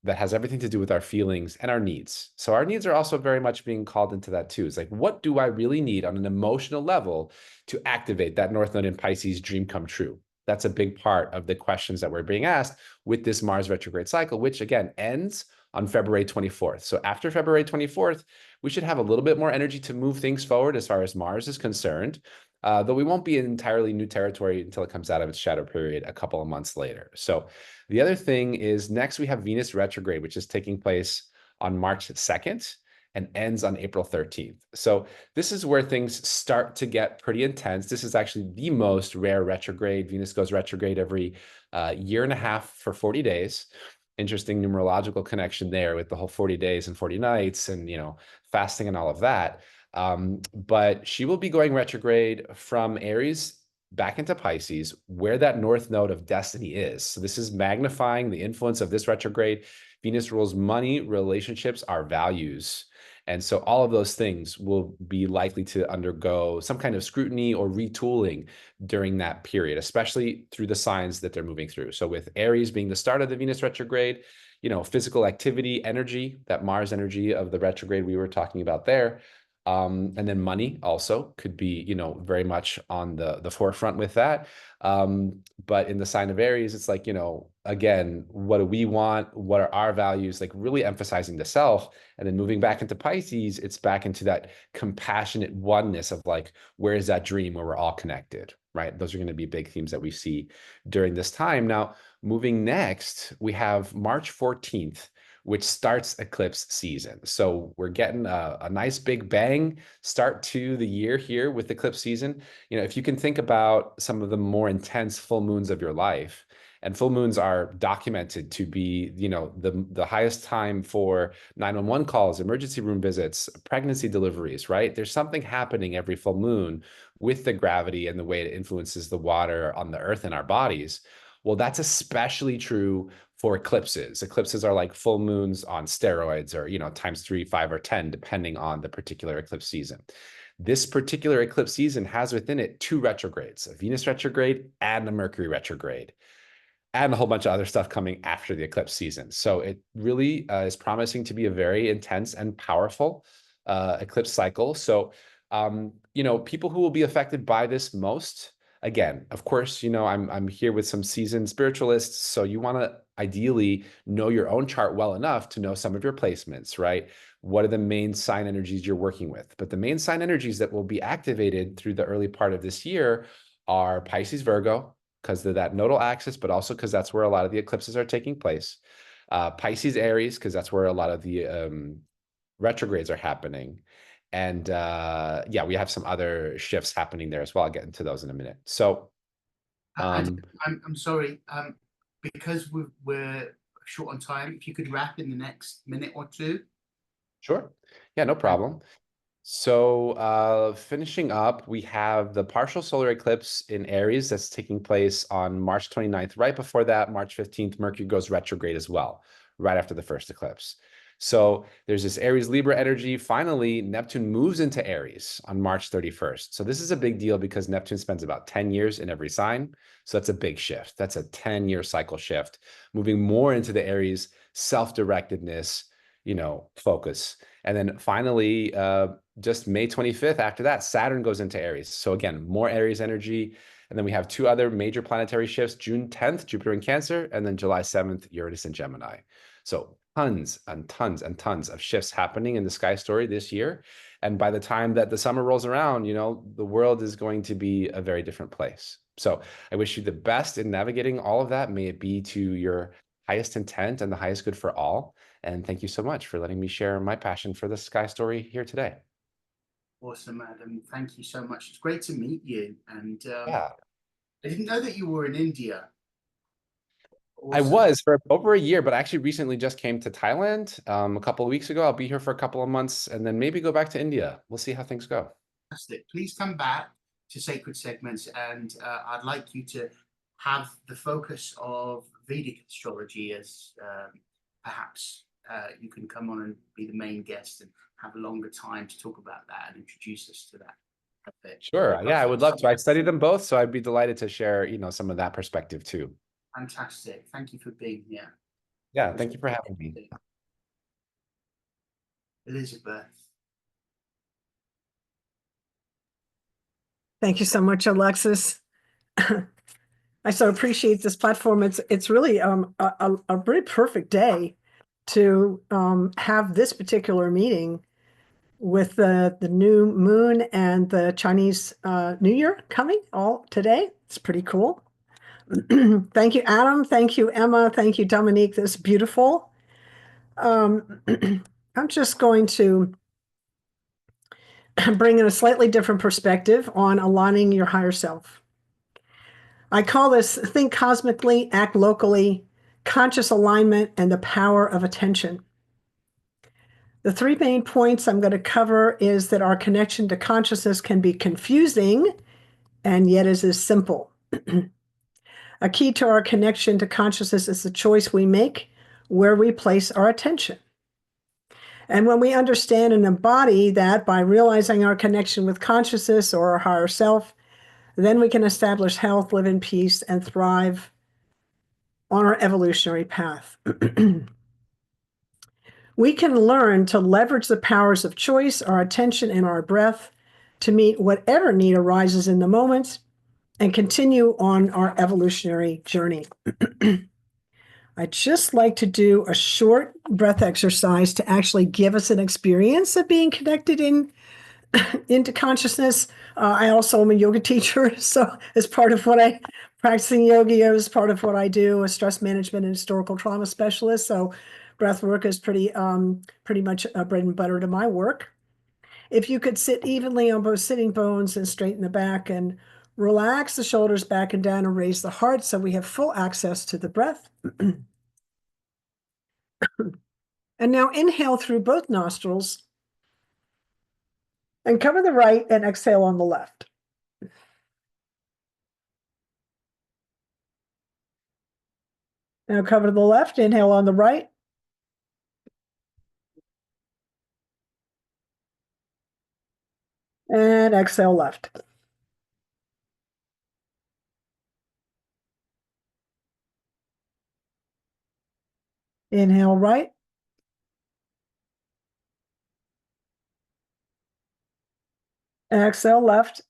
that has everything to do with our feelings and our needs. So our needs are also very much being called into that too. It's like, what do I really need on an emotional level to activate that North Node in Pisces dream come true? That's a big part of the questions that we're being asked with this Mars retrograde cycle, which again ends on February 24th. So after February 24th, we should have a little bit more energy to move things forward as far as Mars is concerned, though we won't be in entirely new territory until it comes out of its shadow period a couple of months later. So the other thing is next we have Venus retrograde, which is taking place on March 2nd and ends on April 13th. So this is where things start to get pretty intense. This is actually the most rare retrograde. Venus goes retrograde every year and a half for 40 days. Interesting numerological connection there with the whole 40 days and 40 nights and, fasting and all of that. But she will be going retrograde from Aries back into Pisces, where that North Node of destiny is. So this is magnifying the influence of this retrograde. Venus rules money, relationships, our values. And so all of those things will be likely to undergo some kind of scrutiny or retooling during that period, especially through the signs that they're moving through. So with Aries being the start of the Venus retrograde, physical activity, energy, that Mars energy of the retrograde we were talking about there. And then money also could be, very much on the forefront with that. But in the sign of Aries, it's like, again, what do we want? What are our values? Like really emphasizing the self. And then moving back into Pisces, it's back into that compassionate oneness of like, where is that dream where we're all connected, right? Those are going to be big themes that we see during this time. Now, moving next, we have March 14th, which starts eclipse season. So we're getting a nice big bang start to the year here with eclipse season. If you can think about some of the more intense full moons of your life, and full moons are documented to be, the highest time for 911 calls, emergency room visits, pregnancy deliveries, right? There's something happening every full moon with the gravity and the way it influences the water on the earth and our bodies. Well, that's especially true for eclipses. Eclipses are like full moons on steroids or, times 3, 5, or 10, depending on the particular eclipse season. This particular eclipse season has within it 2 retrogrades, a Venus retrograde and a Mercury retrograde, and a whole bunch of other stuff coming after the eclipse season. So it really is promising to be a very intense and powerful eclipse cycle. So, people who will be affected by this most, again, of course, I'm here with some seasoned spiritualists, so you want to ideally know your own chart well enough to know some of your placements, right? What are the main sign energies you're working with? But the main sign energies that will be activated through the early part of this year are Pisces, Virgo, because of that nodal axis, but also because that's where a lot of the eclipses are taking place. Pisces, Aries, because that's where a lot of the retrogrades are happening. And we have some other shifts happening there as well. I'll get into those in a minute. So I'm sorry, because we're short on time, if you could wrap in the next minute or two. Sure. Yeah, no problem. So finishing up, we have the partial solar eclipse in Aries that's taking place on March 29th. Right before that, March 15th, Mercury goes retrograde as well, right after the first eclipse. So there's this Aries Libra energy. Finally, Neptune moves into Aries on March 31st. So this is a big deal because Neptune spends about 10 years in every sign. So that's a big shift. That's a 10-year cycle shift, moving more into the Aries self-directedness, focus. And then finally, just May 25th, after that, Saturn goes into Aries. So again, more Aries energy. And then we have 2 other major planetary shifts, June 10th, Jupiter in Cancer, and then July 7th, Uranus in Gemini. So tons and tons and tons of shifts happening in the sky story this year. And by the time that the summer rolls around, the world is going to be a very different place. So I wish you the best in navigating all of that. May it be to your highest intent and the highest good for all. And thank you so much for letting me share my passion for the sky story here today. Awesome, Adam. Thank you so much. It's great to meet you. And Yeah. I didn't know that you were in India. I Awesome. was for over a year, but I actually recently just came to Thailand a couple of weeks ago. I'll be here for a couple of months and then maybe go back to India. We'll see how things go. Fantastic. Please come back to Sacred Segments, and I'd like you to have the focus of Vedic astrology as perhaps you can come on and be the main guest and have a longer time to talk about that and introduce us to that a bit. Sure. Yeah, I would love to. I studied them both, so I'd be delighted to share, some of that perspective too. Fantastic. Thank you for being here. Yeah, thank you for having me. Elizabeth. Thank you so much, Alexis. I so appreciate this platform. It's really a very perfect day to have this particular meeting with the new moon and the Chinese New Year coming all today. It's pretty cool. Thank you, Adam. Thank you, Emma. Thank you, Dominique. This is beautiful. I'm just going to bring in a slightly different perspective on aligning your higher self. I call this think cosmically, act locally, conscious alignment, and the power of attention. The three main points I'm going to cover is that our connection to consciousness can be confusing and yet is as simple. A key to our connection to consciousness is the choice we make where we place our attention. And when we understand and embody that by realizing our connection with consciousness or our higher self, then we can establish health, live in peace, and thrive on our evolutionary path. We can learn to leverage the powers of choice, our attention, and our breath to meet whatever need arises in the moment and continue on our evolutionary journey. I'd just like to do a short breath exercise to actually give us an experience of being connected into consciousness. I also am a yoga teacher, so as part of what I practicing yoga is part of what I do, a stress management and historical trauma specialist. So breath work is pretty much bread and butter to my work. If you could sit evenly on both sitting bones and straighten the back and relax the shoulders back and down and raise the heart so we have full access to the breath. And now inhale through both nostrils and cover the right and exhale on the left. Now cover the left, inhale on the right. And exhale left. Inhale right. Exhale left.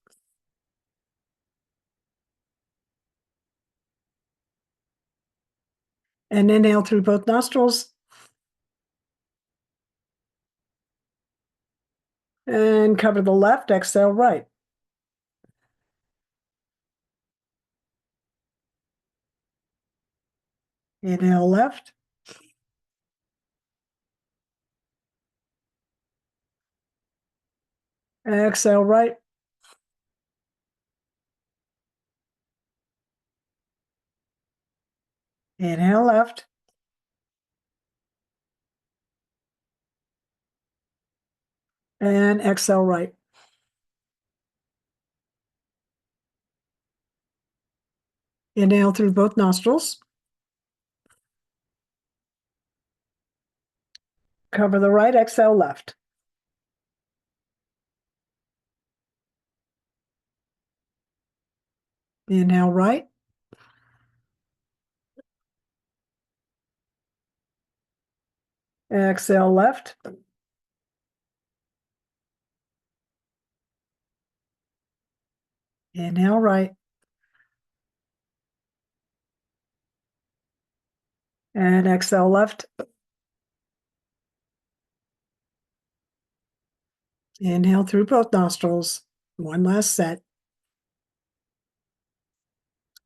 And inhale through both nostrils. And cover the left, exhale right. Inhale left. Exhale right. Inhale left. And exhale right. Inhale through both nostrils. Cover the right, exhale left. Inhale right. Exhale left. Inhale right. And exhale left. Inhale through both nostrils. One last set.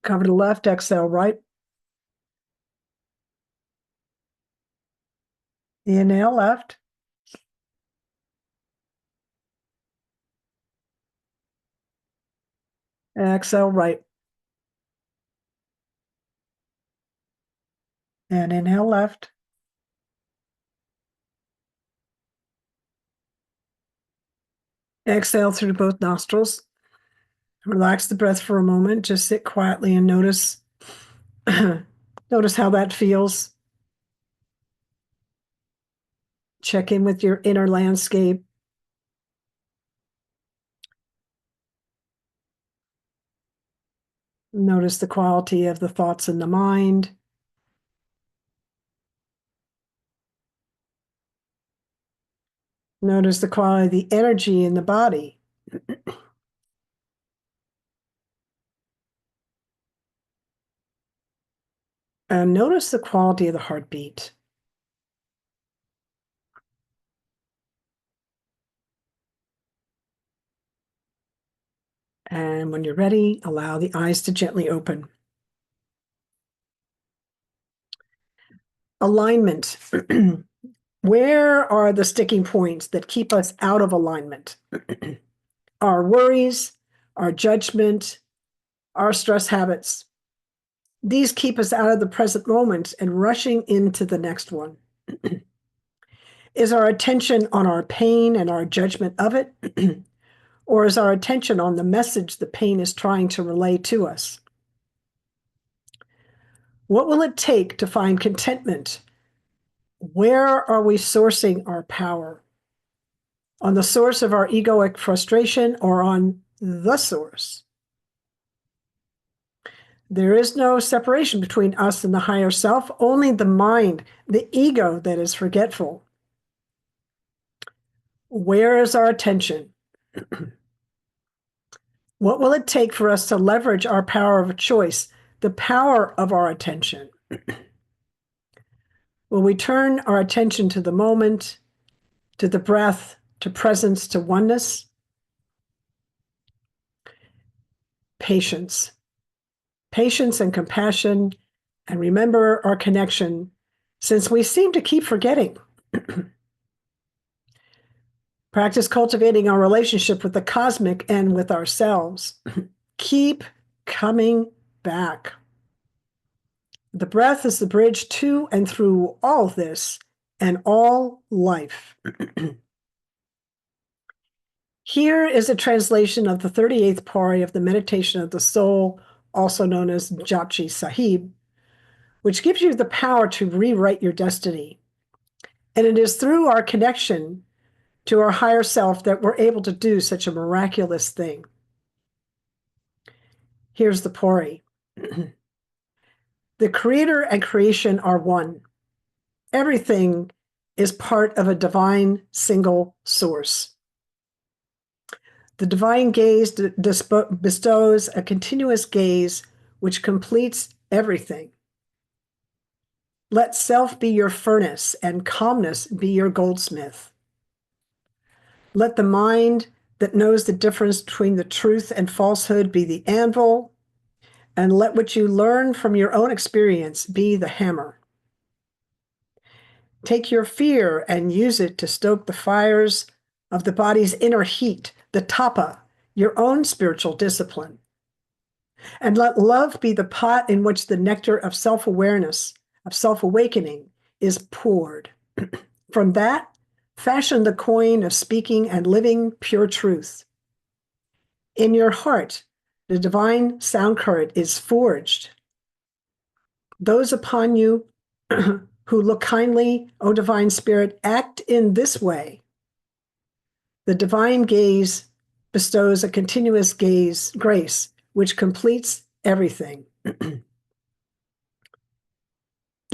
Cover the left, exhale right. Inhale left. Exhale right. And inhale left. Exhale through both nostrils. Relax the breath for a moment. Just sit quietly and notice Notice how that feels. Check in with your inner landscape. Notice the quality of the thoughts in the mind. Notice the quality of the energy in the body. And notice the quality of the heartbeat. And when you're ready, allow the eyes to gently open. Alignment. Where are the sticking points that keep us out of alignment? Our worries, our judgment, our stress habits. These keep us out of the present moment and rushing into the next one. Is our attention on our pain and our judgment of it? Or is our attention on the message the pain is trying to relay to us? What will it take to find contentment? Where are we sourcing our power? On the source of our egoic frustration or on the source? There is no separation between us and the higher self, only the mind, the ego that is forgetful. Where is our attention? What will it take for us to leverage our power of choice, the power of our attention? Will we turn our attention to the moment, to the breath, to presence, to oneness? Patience. Patience and compassion, and remember our connection, since we seem to keep forgetting. Practice cultivating our relationship with the cosmic and with ourselves. Keep coming back. The breath is the bridge to and through all this and all life. Here is a translation of the 38th pari of the Meditation of the Soul, also known as Japji Sahib, which gives you the power to rewrite your destiny. And it is through our connection to our higher self that we're able to do such a miraculous thing. Here's the pari. The creator and creation are one. Everything is part of a divine single source. The divine gaze bestows a continuous gaze which completes everything. Let self be your furnace and calmness be your goldsmith. Let the mind that knows the difference between the truth and falsehood be the anvil, and let what you learn from your own experience be the hammer. Take your fear and use it to stoke the fires of the body's inner heat, the tapa, your own spiritual discipline. And let love be the pot in which the nectar of self-awareness, of self-awakening, is poured. From that, fashion the coin of speaking and living pure truth. In your heart, the divine sound current is forged. Those upon you who look kindly, O divine spirit, act in this way. The divine gaze bestows a continuous grace, which completes everything. The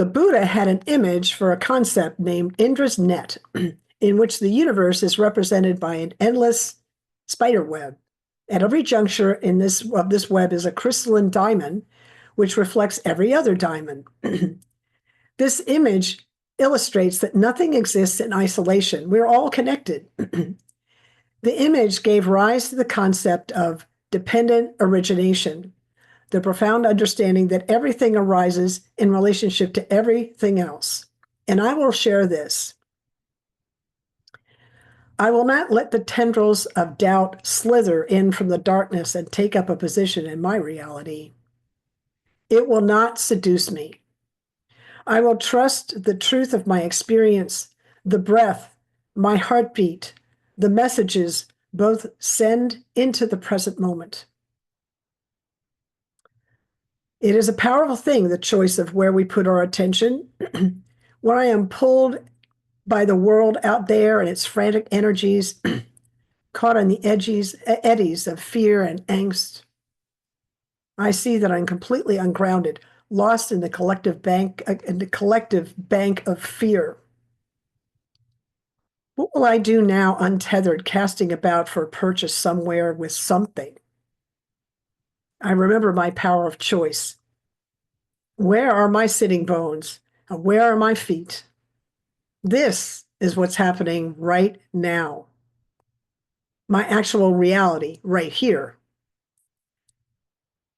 Buddha had an image for a concept named Indra's net, in which the universe is represented by an endless spider web. At every juncture of this web is a crystalline diamond, which reflects every other diamond. This image illustrates that nothing exists in isolation. We're all connected. The image gave rise to the concept of dependent origination, the profound understanding that everything arises in relationship to everything else. And I will share this. I will not let the tendrils of doubt slither in from the darkness and take up a position in my reality. It will not seduce me. I will trust the truth of my experience, the breath, my heartbeat, the messages both send into the present moment. It is a powerful thing, the choice of where we put our attention. When I am pulled by the world out there and its frantic energies, caught on the eddies of fear and angst, I see that I'm completely ungrounded, lost in the collective bank of fear. What will I do now, untethered, casting about for purchase somewhere with something? I remember my power of choice. Where are my sitting bones? Where are my feet? This is what's happening right now. My actual reality right here.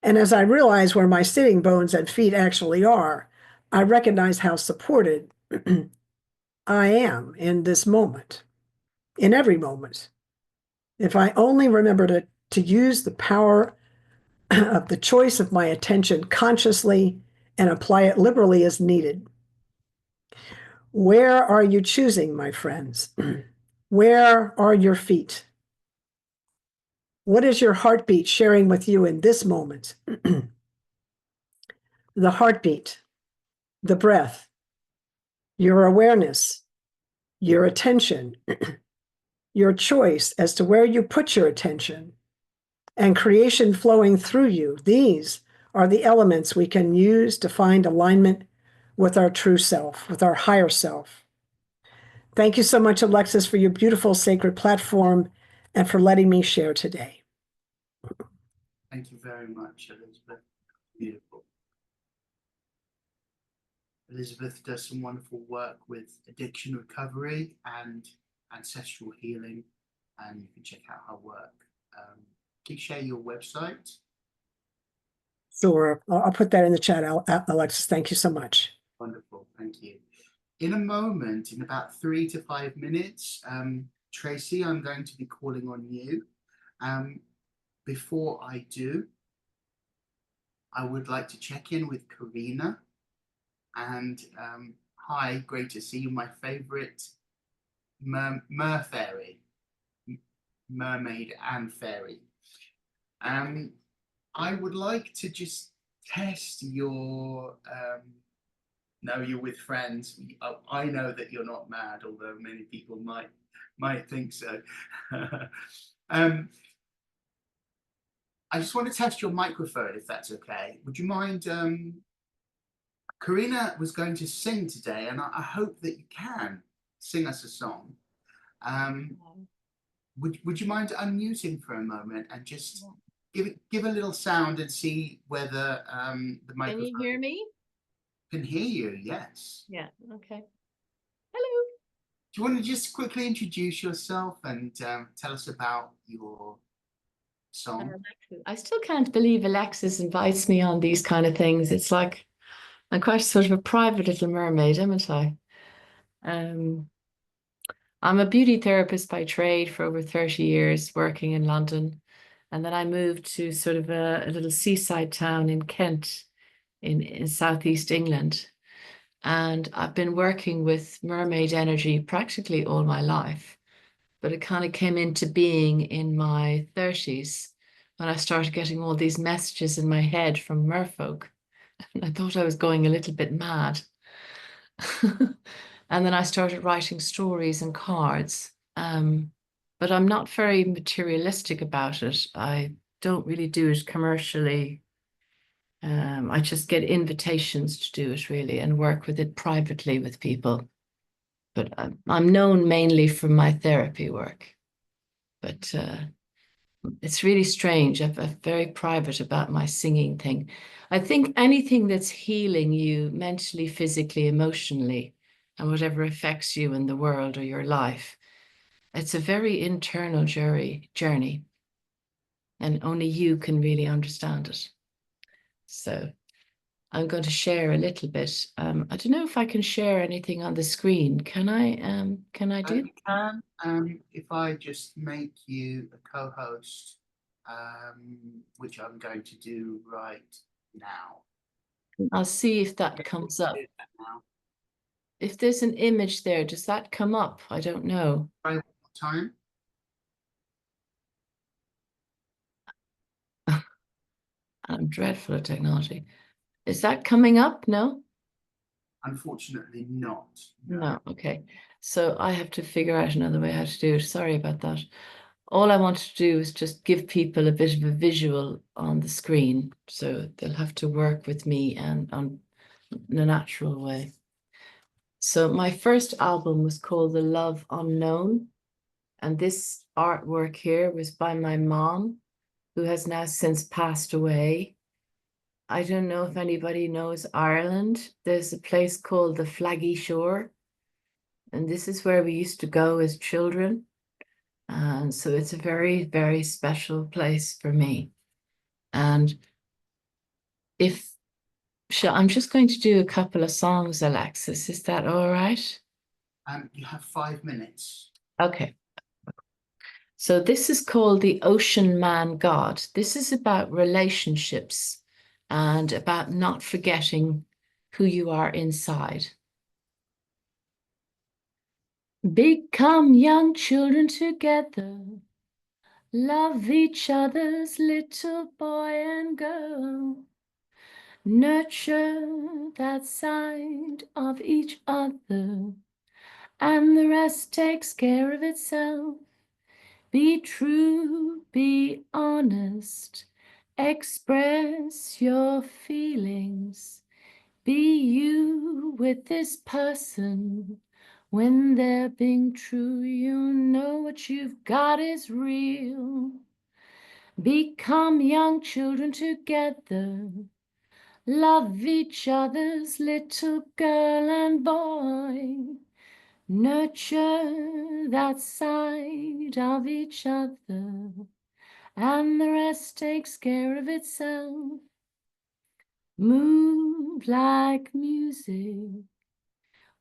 And as I realize where my sitting bones and feet actually are, I recognize how supported I am in this moment, in every moment. If I only remember to use the power of the choice of my attention consciously and apply it liberally as needed. Where are you choosing, my friends? Where are your feet? What is your heartbeat sharing with you in this moment? The heartbeat, the breath, your awareness, your attention, your choice as to where you put your attention, and creation flowing through you. These are the elements we can use to find alignment with our true self, with our higher self. Thank you so much, Alexis, for your beautiful sacred platform and for letting me share today. Thank you very much, Elizabeth. Beautiful. Elizabeth does some wonderful work with addiction recovery and ancestral healing, and you can check out her work. Can you share your website? Sure. I'll put that in the chat, Alexis. Thank you so much. Wonderful. Thank you. In a moment, in about 3 to 5 minutes, Tracy, I'm going to be calling on you. Before I do, I would like to check in with Carina. And hi, great to see you, my favorite fairy, mermaid and fairy. I would like to just test your know you're with friends. I know that you're not mad, although many people might think so. I just want to test your microphone, if that's okay. Would you mind? Carina was going to sing today, and I hope that you can sing us a song. Would you mind unmuting for a moment and just give a little sound and see whether the microphone... Can you hear me? Can hear you, yes. Yeah, okay. Hello. Do you want to just quickly introduce yourself and tell us about your song? I still can't believe Alexis invites me on these kind of things. It's like I'm quite sort of a private little mermaid, haven't I? I'm a beauty therapist by trade for over 30 years, working in London. And then I moved to sort of a little seaside town in Kent, in southeast England. And I've been working with mermaid energy practically all my life. But it kind of came into being in my 30s when I started getting all these messages in my head from merfolk. And I thought I was going a little bit mad. And then I started writing stories and cards. But I'm not very materialistic about it. I don't really do it commercially. I just get invitations to do it really and work with it privately with people. But I'm known mainly for my therapy work. But it's really strange. I'm very private about my singing thing. I think anything that's healing you mentally, physically, emotionally, and whatever affects you in the world or your life, it's a very internal journey, and only you can really understand it. So I'm going to share a little bit. I don't know if I can share anything on the screen. Can I do? You can, if I just make you a co-host, which I'm going to do right now. I'll see if that comes up. If there's an image there, does that come up? I don't know. Try one more time. I'm dreadful at technology. Is that coming up? No? Unfortunately not. No, okay. So I have to figure out another way how to do it. Sorry about that. All I want to do is just give people a bit of a visual on the screen. So they'll have to work with me and in a natural way. So my first album was called The Love Unknown. And this artwork here was by my mom, who has now since passed away. I don't know if anybody knows Ireland. There's a place called the Flaggy Shore. And this is where we used to go as children. And so it's a very, very special place for me. And I'm just going to do a couple of songs, Alexis. Is that all right? You have 5 minutes. Okay. So this is called The Ocean Man God. This is about relationships and about not forgetting who you are inside. Become young children together. Love each other's little boy and girl. Nurture that side of each other, and the rest takes care of itself. Be true, be honest, express your feelings. Be you with this person. When they're being true, you know what you've got is real. Become young children together. Love each other's little girl and boy. Nurture that side of each other, and the rest takes care of itself. Move like music,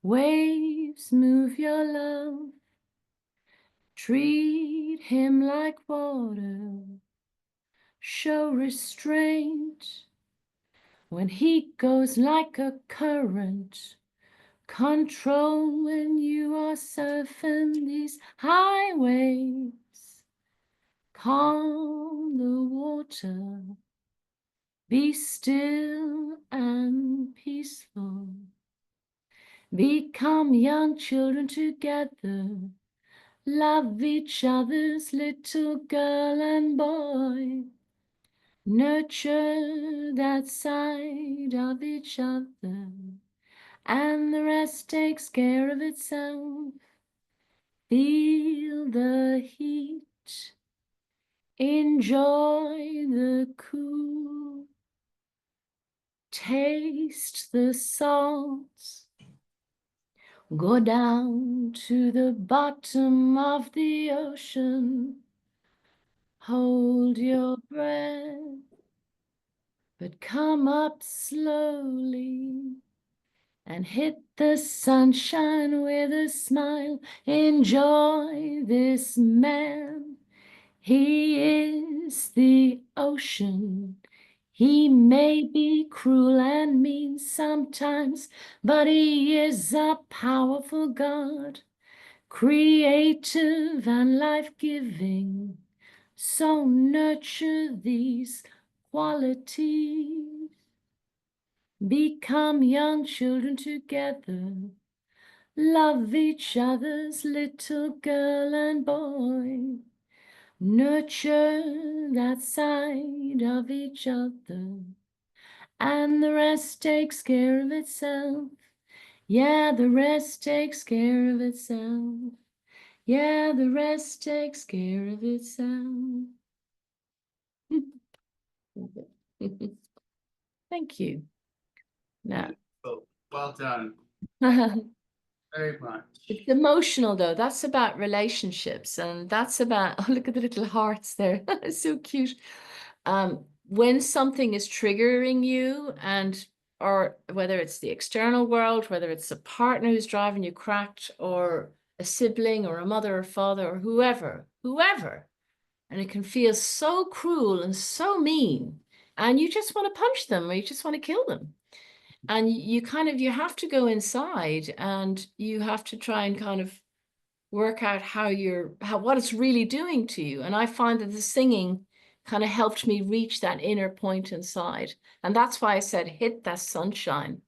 waves move your love. Treat him like water, show restraint. When he goes like a current, control when you are surfing these highways. Calm the water, be still and peaceful. Become young children together. Love each other's little girl and boy. Nurture that side of each other, and the rest takes care of itself. Feel the heat, enjoy the cool, taste the salts, go down to the bottom of the ocean, hold your breath, but come up slowly and hit the sunshine with a smile. Enjoy this man. He is the ocean. He may be cruel and mean sometimes, but he is a powerful God, creative and life-giving. So nurture these qualities. Become young children together. Love each other's little girl and boy. Nurture that side of each other, and the rest takes care of itself. Yeah, the rest takes care of itself. Yeah, the rest takes care of itself. Thank you. Now, Well done. Very much. it's emotional though. That's about relationships, and that's about, oh, look at the little hearts there. It's so cute. When something is triggering you, or whether it's the external world, whether it's a partner who's driving you cracked, or a sibling or a mother or father or whoever, and it can feel so cruel and so mean, and you just want to punch them or you just want to kill them. And you have to go inside and you have to try and kind of work out what it's really doing to you. And I find that the singing kind of helped me reach that inner point inside. And that's why I said, hit that sunshine.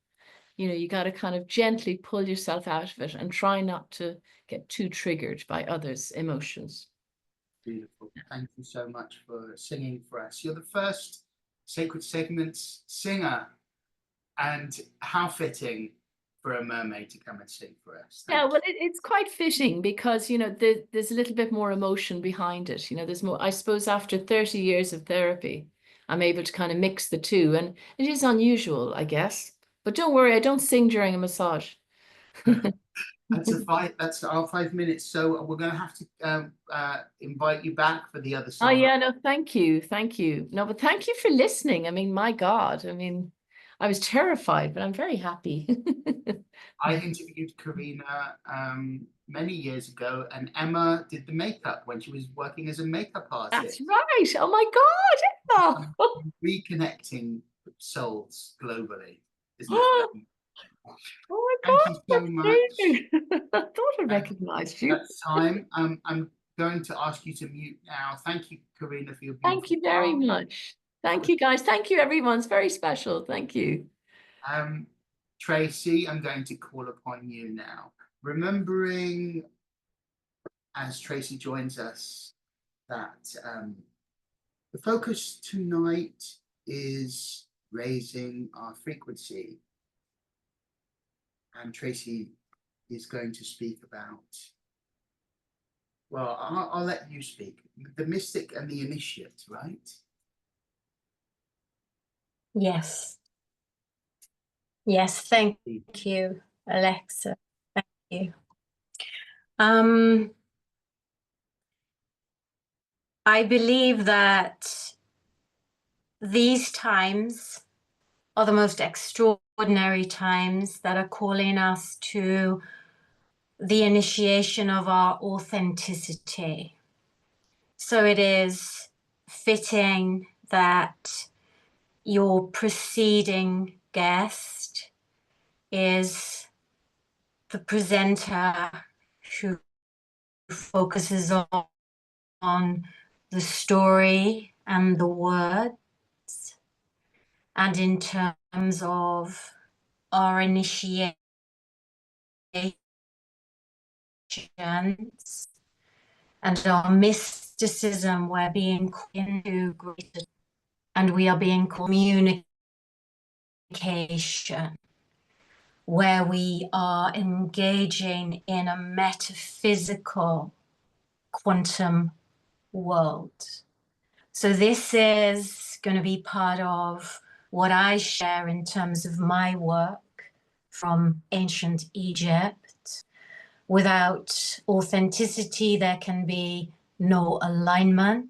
You know, you got to kind of gently pull yourself out of it and try not to get too triggered by others' emotions. Beautiful. Thank you so much for singing for us. You're the first Sacred Segments singer, and how fitting for a mermaid to come and sing for us. Yeah, well, it's quite fitting because, you know, there's a little bit more emotion behind it. You know, there's more, I suppose after 30 years of therapy, I'm able to kind of mix the two. And it is unusual, I guess. But don't worry, I don't sing during a massage. That's our 5 minutes. So we're going to have to invite you back for the other Oh, song. yeah, no, thank you. Thank you. No, but thank you for listening. I mean, my God, I mean, I was terrified, but I'm very happy. I interviewed Carina many years ago, and Emma did the makeup when she was working as a makeup artist. That's right. Oh my God, Emma. Reconnecting souls globally, isn't Oh it? my Thank God, you so that's much. amazing. I thought I recognized you. That's time. I'm going to ask you to mute now. Thank you, Carina, for your beautiful Thank you very song. much. Thank you, guys. Thank you, everyone. It's very special. Thank you. Tracy, I'm going to call upon you now. Remembering, as Tracy joins us, that the focus tonight is raising our frequency. And Tracy is going to speak about, well, I'll let you speak. The mystic and the initiate, right? Yes. Yes, thank you, Alexa. Thank you. I believe that these times are the most extraordinary times that are calling us to the initiation of our authenticity. So it is fitting that your preceding guest is the presenter who focuses on the story and the words, and in terms of our initiations and our mysticism, we're being into greater, and we are being communication, where we are engaging in a metaphysical quantum world. So this is going to be part of what I share in terms of my work from ancient Egypt. Without authenticity, there can be no alignment,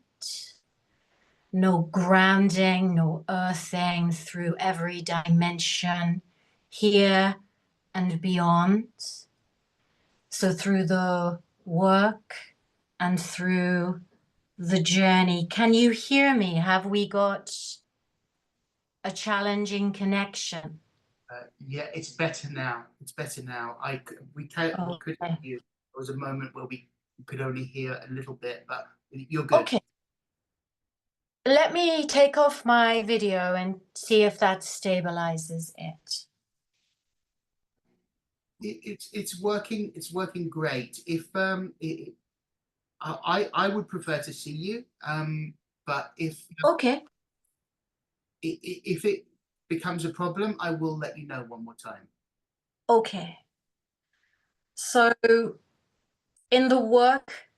no grounding, no earthing through every dimension here and beyond. So through the work and through the journey. Can you hear me? Have we got a challenging connection? Yeah, it's better now. It's better now. We could hear you. There was a moment where we could only hear a little bit, but you're good. Okay. Let me take off my video and see if that stabilizes it. It's working. It's working great. If I would prefer to see you. But if Okay. If it becomes a problem, I will let you know one more time. Okay. So in the work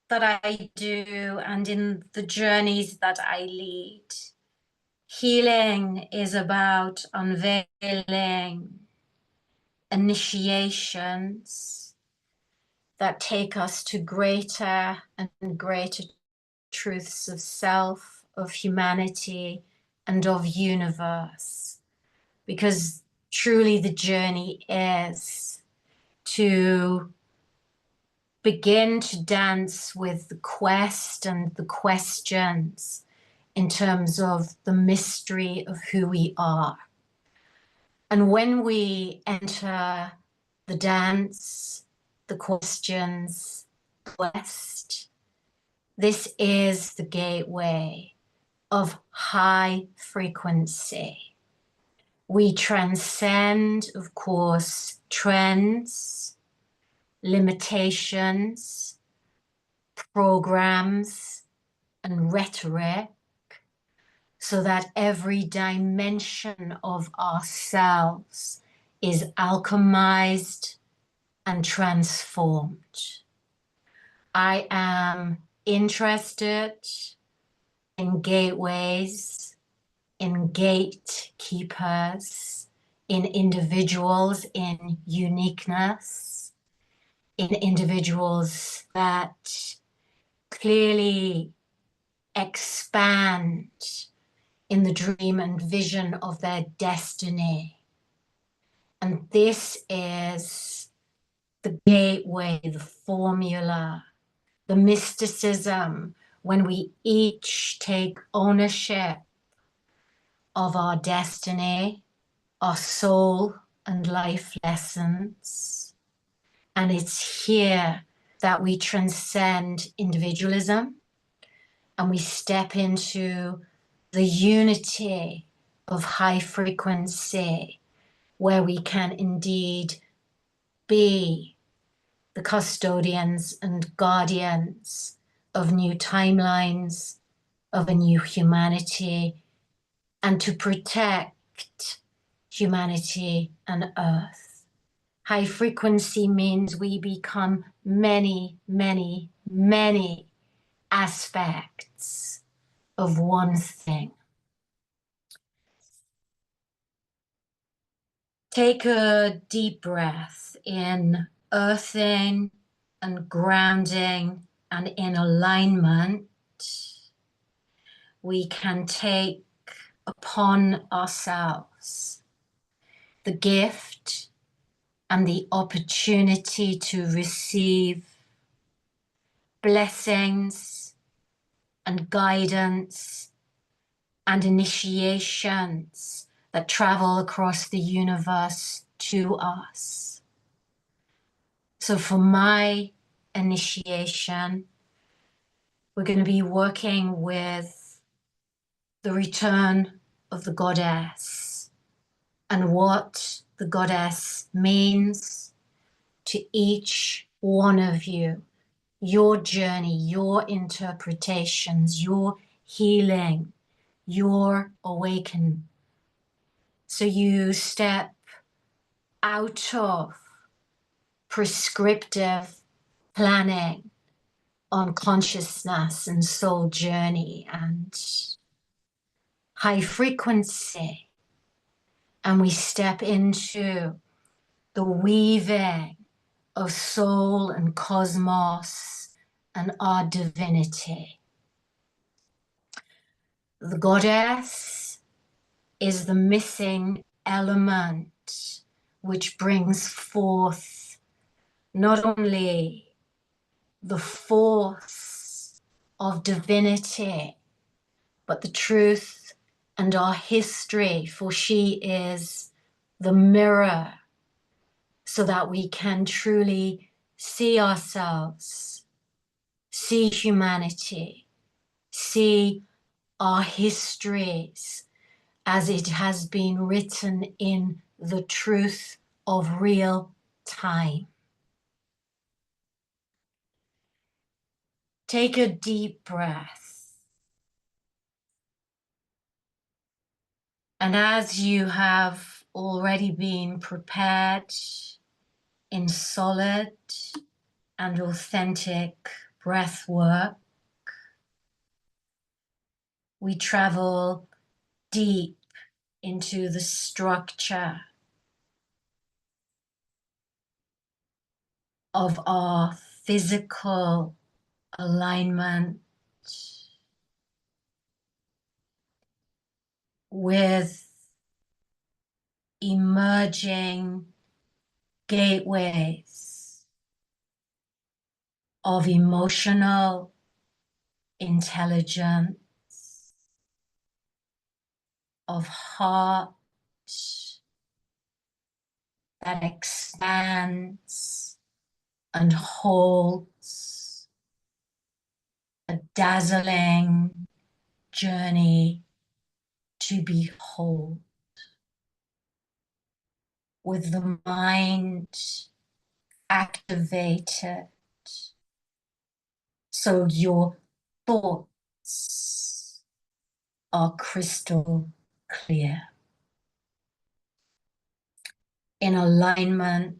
that I do and in the journeys that I lead, healing is about unveiling initiations that take us to greater and greater truths of self, of humanity, and of universe. Because truly the journey is to begin to dance with the quest and the questions in terms of the mystery of who we are. And when we enter the dance, the questions, quest, this is the gateway of high frequency. We transcend, of course, trends, limitations, programs, and rhetoric, so that every dimension of ourselves is alchemized and transformed. I am interested in gateways, in gatekeepers, in individuals in uniqueness, in individuals that clearly expand in the dream and vision of their destiny. And this is the gateway, the formula, the mysticism, when we each take ownership of our destiny, our soul and life lessons. And it's here that we transcend individualism and we step into the unity of high frequency, where we can indeed be the custodians and guardians of new timelines, of a new humanity, and to protect humanity and Earth. High frequency means we become many, many, many aspects of one thing. Take a deep breath in, earthing and grounding and in alignment. We can take upon ourselves the gift and the opportunity to receive blessings and guidance and initiations that travel across the universe to us. So for my initiation, we're going to be working with the return of the goddess and what the goddess means to each one of you, your journey, your interpretations, your healing, your awakening. So you step out of prescriptive planning on consciousness and soul journey and high frequency, and we step into the weaving of soul and cosmos and our divinity. The goddess is the missing element which brings forth not only the force of divinity, but the truth and our history, for she is the mirror, so that we can truly see ourselves, see humanity, see our histories as it has been written in the truth of real time. Take a deep breath. And as you have already been prepared in solid and authentic breath work, we travel deep into the structure of our physical alignment with emerging gateways of emotional intelligence, of heart that expands and holds a dazzling, journey to behold, with the mind activated, so your thoughts are crystal clear, in alignment.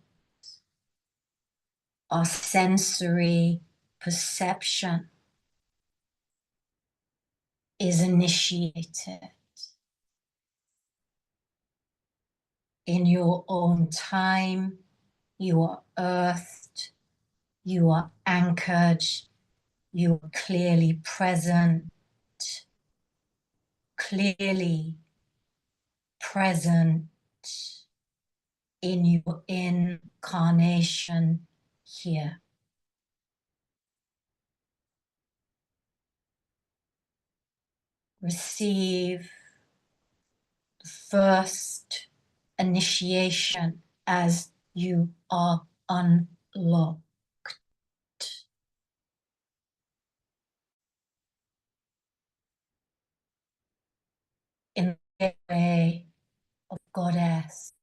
Our sensory perception is initiated in your own time. You are earthed, you are anchored, you are clearly present, clearly present in your incarnation here. Receive the first initiation as you are unlocked. In the way of Goddess,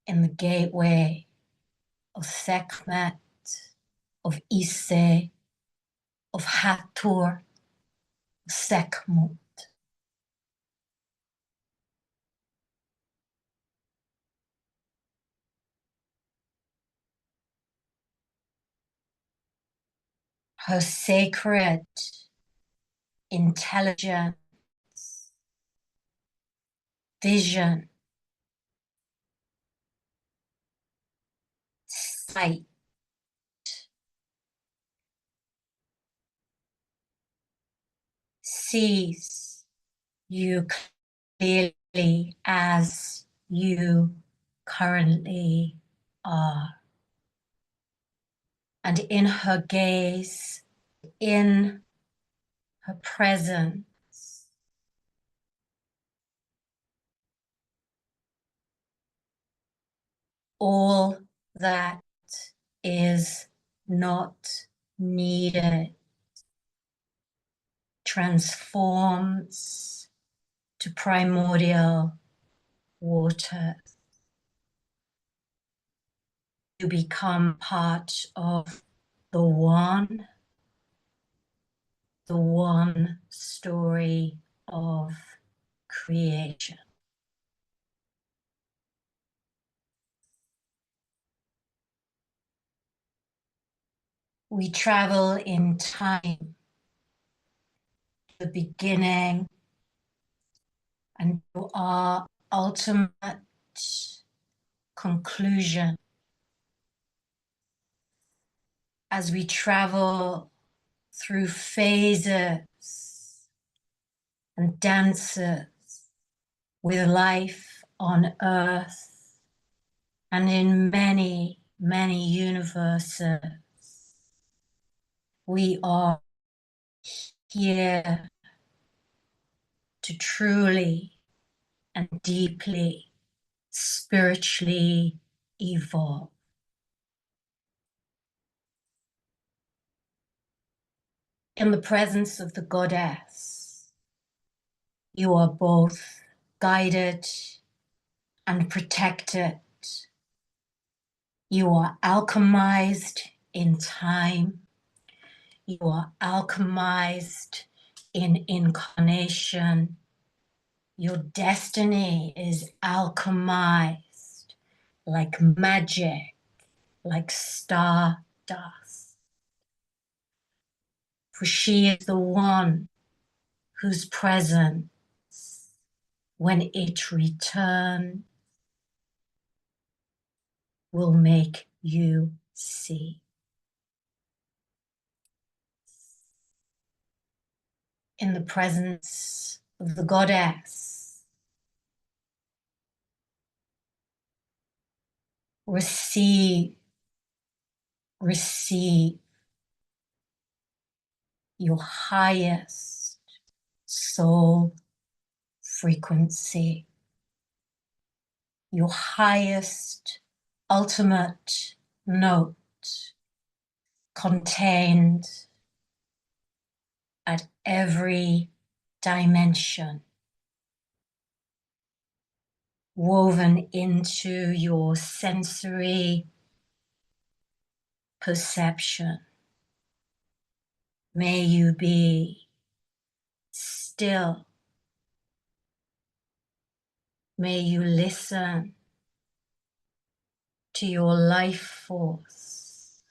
in the gateway of Sekhmet, of Ise, of Hathor, Sekhmut. Her sacred intelligence, vision, sight, sees you clearly as you currently are. And in her gaze, in her presence, all that is not needed transforms to primordial water. You become part of the one story of creation. We travel in time, the beginning, and to our ultimate conclusion. As we travel through phases and dances with life on earth and in many, many universes, we are here to truly and deeply spiritually evolve. In the presence of the Goddess, you are both guided and protected. You are alchemized in time. You are alchemized in incarnation. Your destiny is alchemized like magic, like stardust. For she is the one whose presence, when it returns, will make you see. In the presence of the Goddess, receive your highest soul frequency, your highest ultimate note contained every dimension, woven into your sensory perception. May you be still. May you listen to your life force.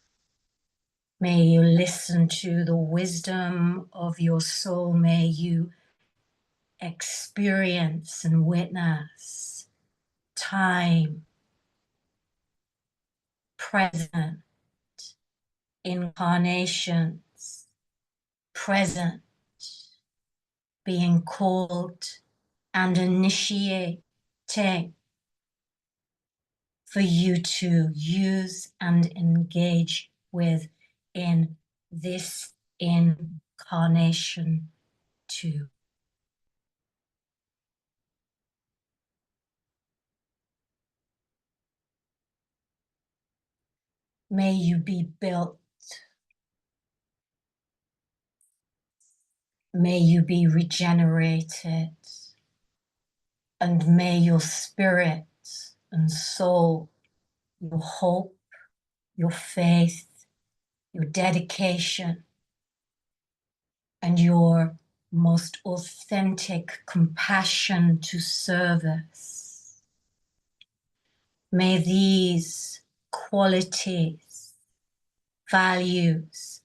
May you listen to the wisdom of your soul. May you experience and witness time, present, incarnations, present, being called and initiating for you to use and engage with in this incarnation too. May you be built. May you be regenerated. And may your spirit and soul, your hope, your faith, your dedication, and your most authentic compassion to service. May these qualities, values,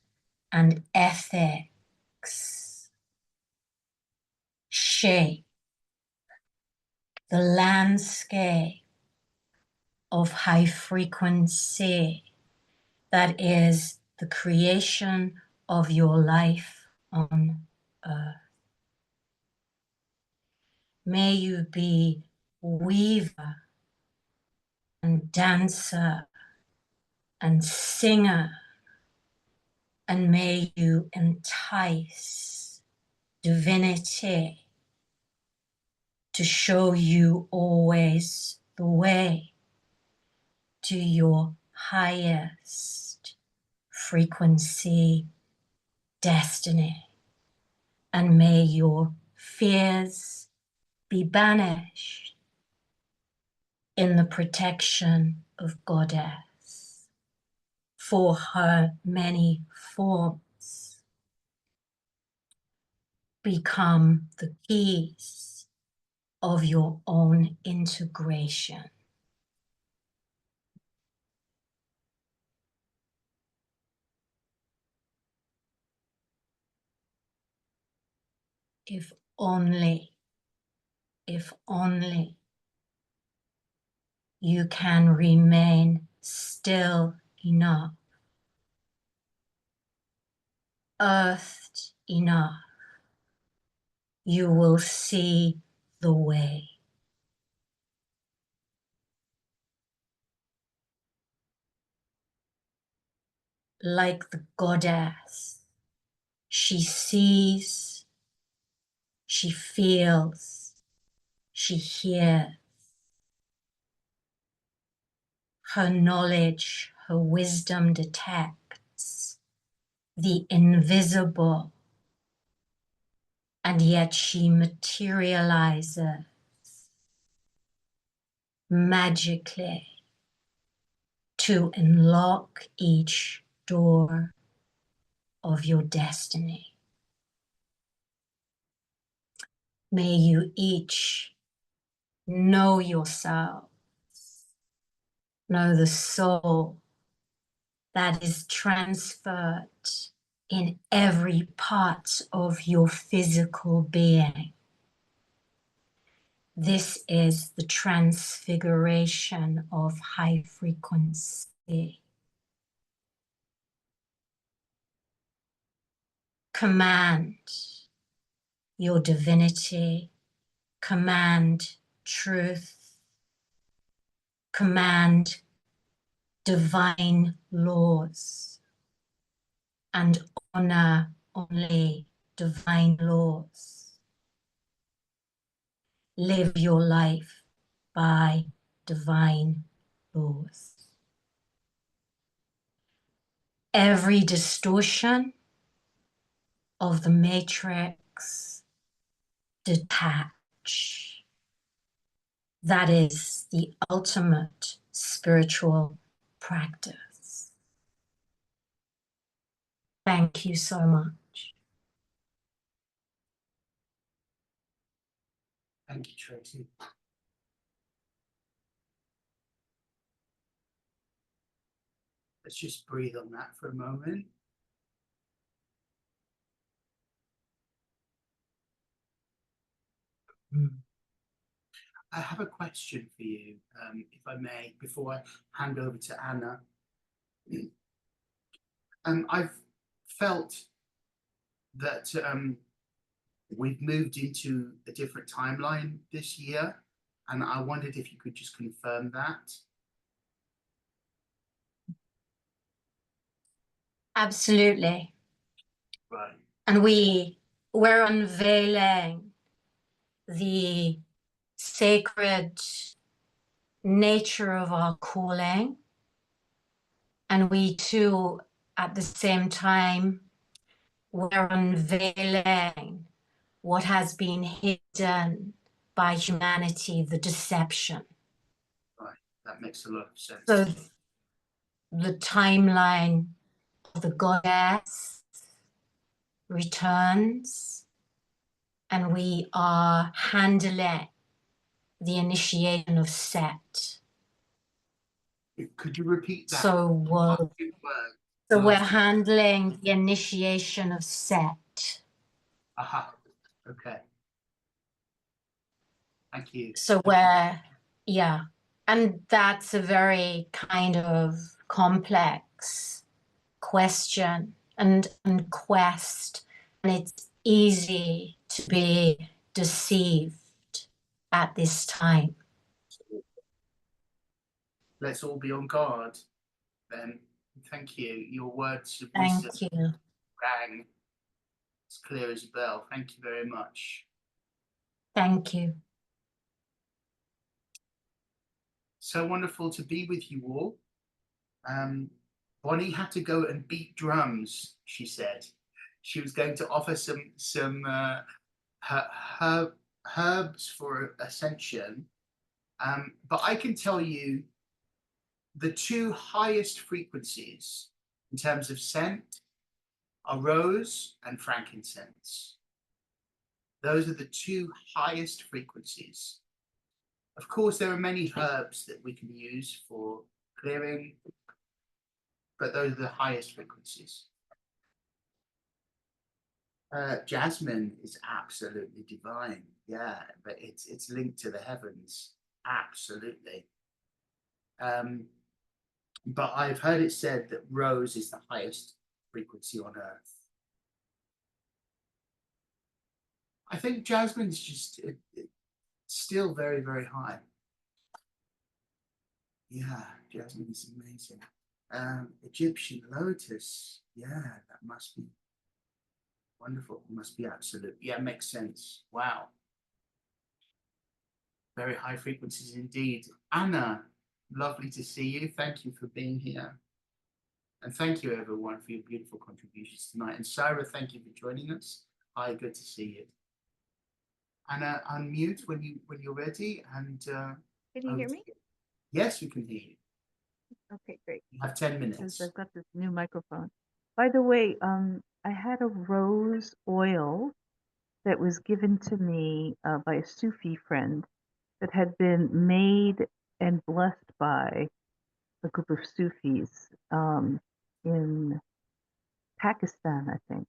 and ethics shape the landscape of high frequency that is the creation of your life on earth. May you be weaver and dancer and singer, and may you entice divinity to show you always the way to your highest frequency destiny. And may your fears be banished in the protection of Goddess, for her many forms become the keys of your own integration. If only you can remain still enough, earthed enough, you will see the way. Like the goddess, she sees, she feels, she hears. Her knowledge, her wisdom detects the invisible, and yet she materializes magically to unlock each door of your destiny. May you each know yourself, know the soul that is transferred in every part of your physical being. This is the transfiguration of high frequency. Command your divinity, command truth, command divine laws, and honor only divine laws. Live your life by divine laws. Every distortion of the matrix, detach. That is the ultimate spiritual practice. Thank you so much. Thank you, Tracy. Let's just breathe on that for a moment. I have a question for you, if I may, before I hand over to Anna. I've felt that we've moved into a different timeline this year, and I wondered if you could just confirm that. Absolutely. Right. And we're unveiling the sacred nature of our calling. And we too, at the same time, we're unveiling what has been hidden by humanity, the deception. Right. That makes a lot of sense. So the timeline of the goddess returns, and we are handling the initiation of Set. Could you repeat that? So we're handling the initiation of Set. Aha. Okay. Thank you. So yeah, and that's a very kind of complex question and quest, and it's easy to be deceived at this time. Let's all be on guard then. Thank you. Your words of Thank wisdom you. rang as clear as a bell. Thank you very much. Thank you. So wonderful to be with you all. Bonnie had to go and beat drums, she said. She was going to offer some herbs for ascension. But I can tell you the two highest frequencies in terms of scent are rose and frankincense. Those are the two highest frequencies. Of course, there are many herbs that we can use for clearing, but those are the highest frequencies. Jasmine is absolutely divine, yeah, but it's linked to the heavens, absolutely. But I've heard it said that rose is the highest frequency on earth. I think jasmine's just it's still very, very high. Yeah, jasmine is amazing. Egyptian lotus, yeah, that must be wonderful. It must be absolute. Yeah, makes sense. Wow. Very high frequencies indeed. Anna, lovely to see you. Thank you for being here. And thank you everyone for your beautiful contributions tonight. And Sayera, thank you for joining us. Hi, good to see you. Anna, unmute when you're ready. And can you hear me? Yes, we can hear you. Okay, great. You have 10 minutes. Since I've got this new microphone. By the way, I had a rose oil that was given to me by a Sufi friend that had been made and blessed by a group of Sufis in Pakistan, I think.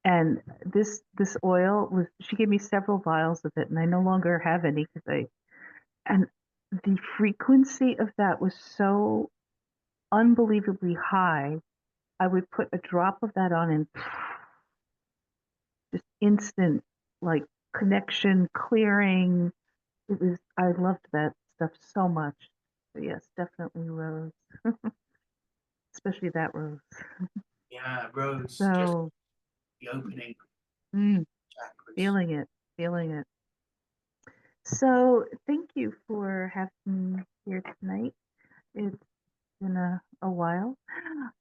And this oil was, she gave me several vials of it, and I no longer have any because and the frequency of that was so unbelievably high. I would put a drop of that on and just instant like connection, clearing. It was, I loved that stuff so much. So yes, definitely rose. Especially that rose. Yeah, rose. So just the opening. feeling it. So thank you for having me here tonight. It's been a while.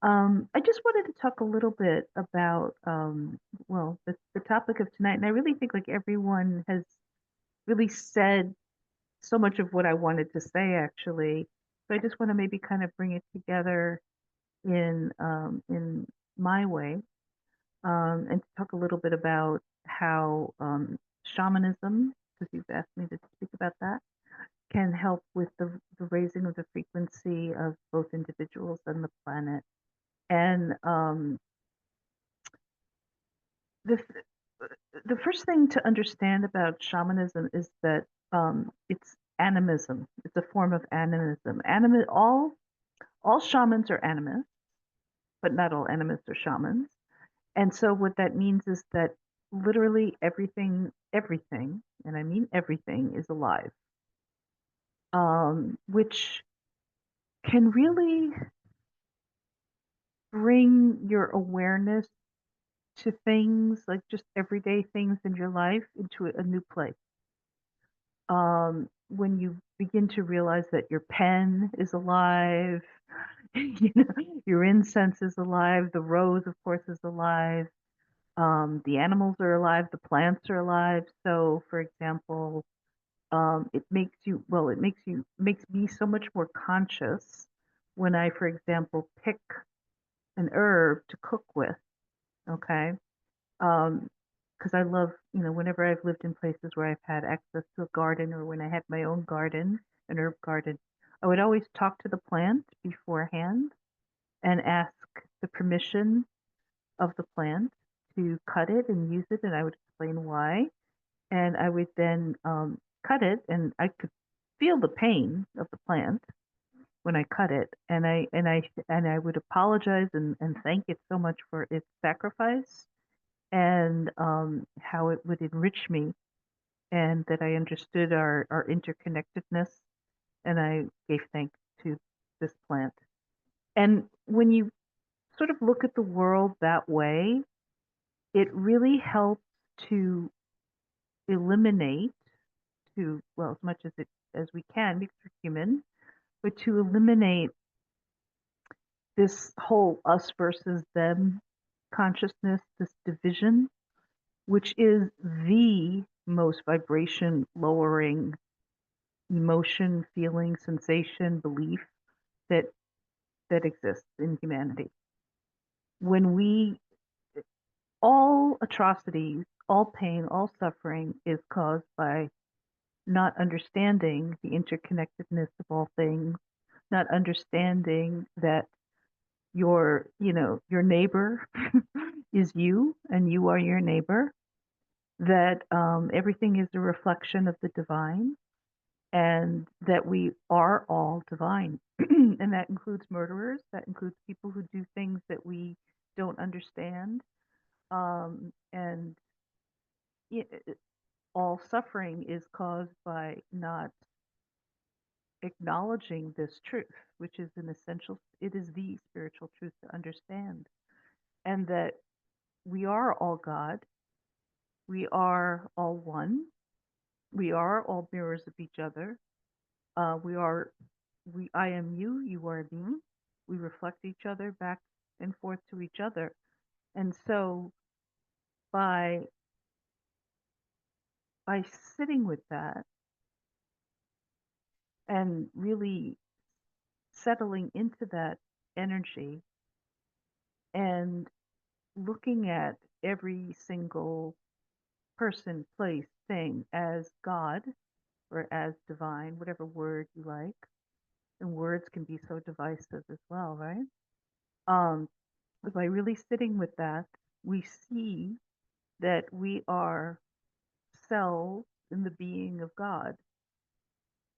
I just wanted to talk a little bit about, well, topic of tonight. And I really think like everyone has really said so much of what I wanted to say, actually. So I just want to maybe kind of bring it together in my way, and talk a little bit about how shamanism, because you've asked me to speak about that, can help with the raising of the frequency of both individuals and the planet. And the first thing to understand about shamanism is that it's animism. It's a form of animism. All shamans are animists, but not all animists are shamans. And so what that means is that literally everything, and I mean everything, is alive, which can really bring your awareness to things, like just everyday things in your life, into a new place. When you begin to realize that your pen is alive, your incense is alive, the rose, of course, is alive, the animals are alive, the plants are alive. So, for example, it makes me so much more conscious when I, for example, pick an herb to cook with. Okay. Because I love, whenever I've lived in places where I've had access to a garden, or when I had my own garden, an herb garden, I would always talk to the plant beforehand and ask the permission of the plant to cut it and use it, and I would explain why. And I would then cut it, and I could feel the pain of the plant when I cut it, and I would apologize and thank it so much for its sacrifice, and how it would enrich me, and that I understood our interconnectedness, and I gave thanks to this plant. And when you sort of look at the world that way, it really helps to eliminate, as much as we can, because we're human, but to eliminate this whole us versus them consciousness, this division, which is the most vibration lowering emotion, feeling, sensation, belief that exists in humanity. When all atrocities, all pain, all suffering is caused by not understanding the interconnectedness of all things, not understanding that your neighbor is you, and you are your neighbor, that everything is a reflection of the divine, and that we are all divine. And that includes murderers, that includes people who do things that we don't understand, and all suffering is caused by not acknowledging this truth, which is it is the spiritual truth to understand, and that we are all God, we are all one, we are all mirrors of each other. I am you, you are me. We reflect each other back and forth to each other. And so by sitting with that and really settling into that energy and looking at every single person, place, thing as God or as divine, whatever word you like, and words can be so divisive as well, right? By really sitting with that, we see that we are cells in the being of God.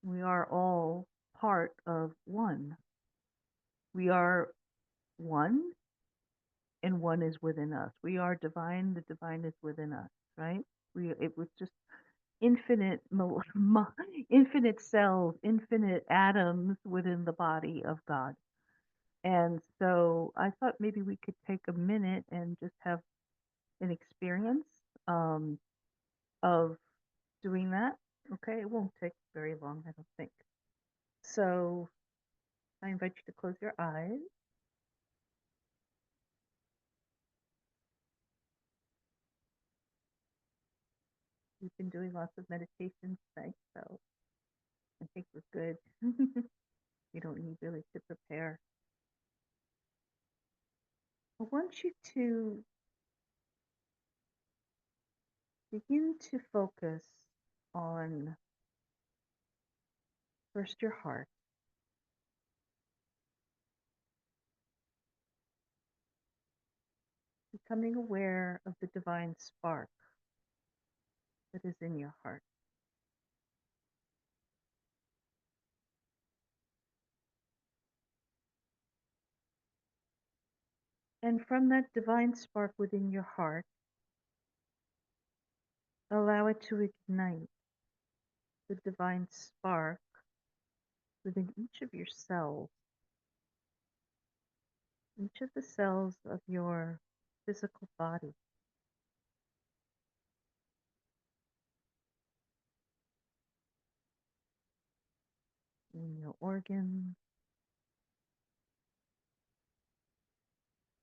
We are all part of one. We are one, and one is within us. We are divine, the divine is within us, right? It was just infinite infinite cells, infinite atoms within the body of God. And so I thought maybe we could take a minute and just have an experience of doing that. Okay, it won't take very long, I don't think. So I invite you to close your eyes. We've been doing lots of meditation tonight, so I think we're good. You don't need really to prepare. I want you to begin to focus on first your heart, becoming aware of the divine spark that is in your heart. And from that divine spark within your heart, allow it to ignite the divine spark within each of your cells, each of the cells of your physical body. In your organs,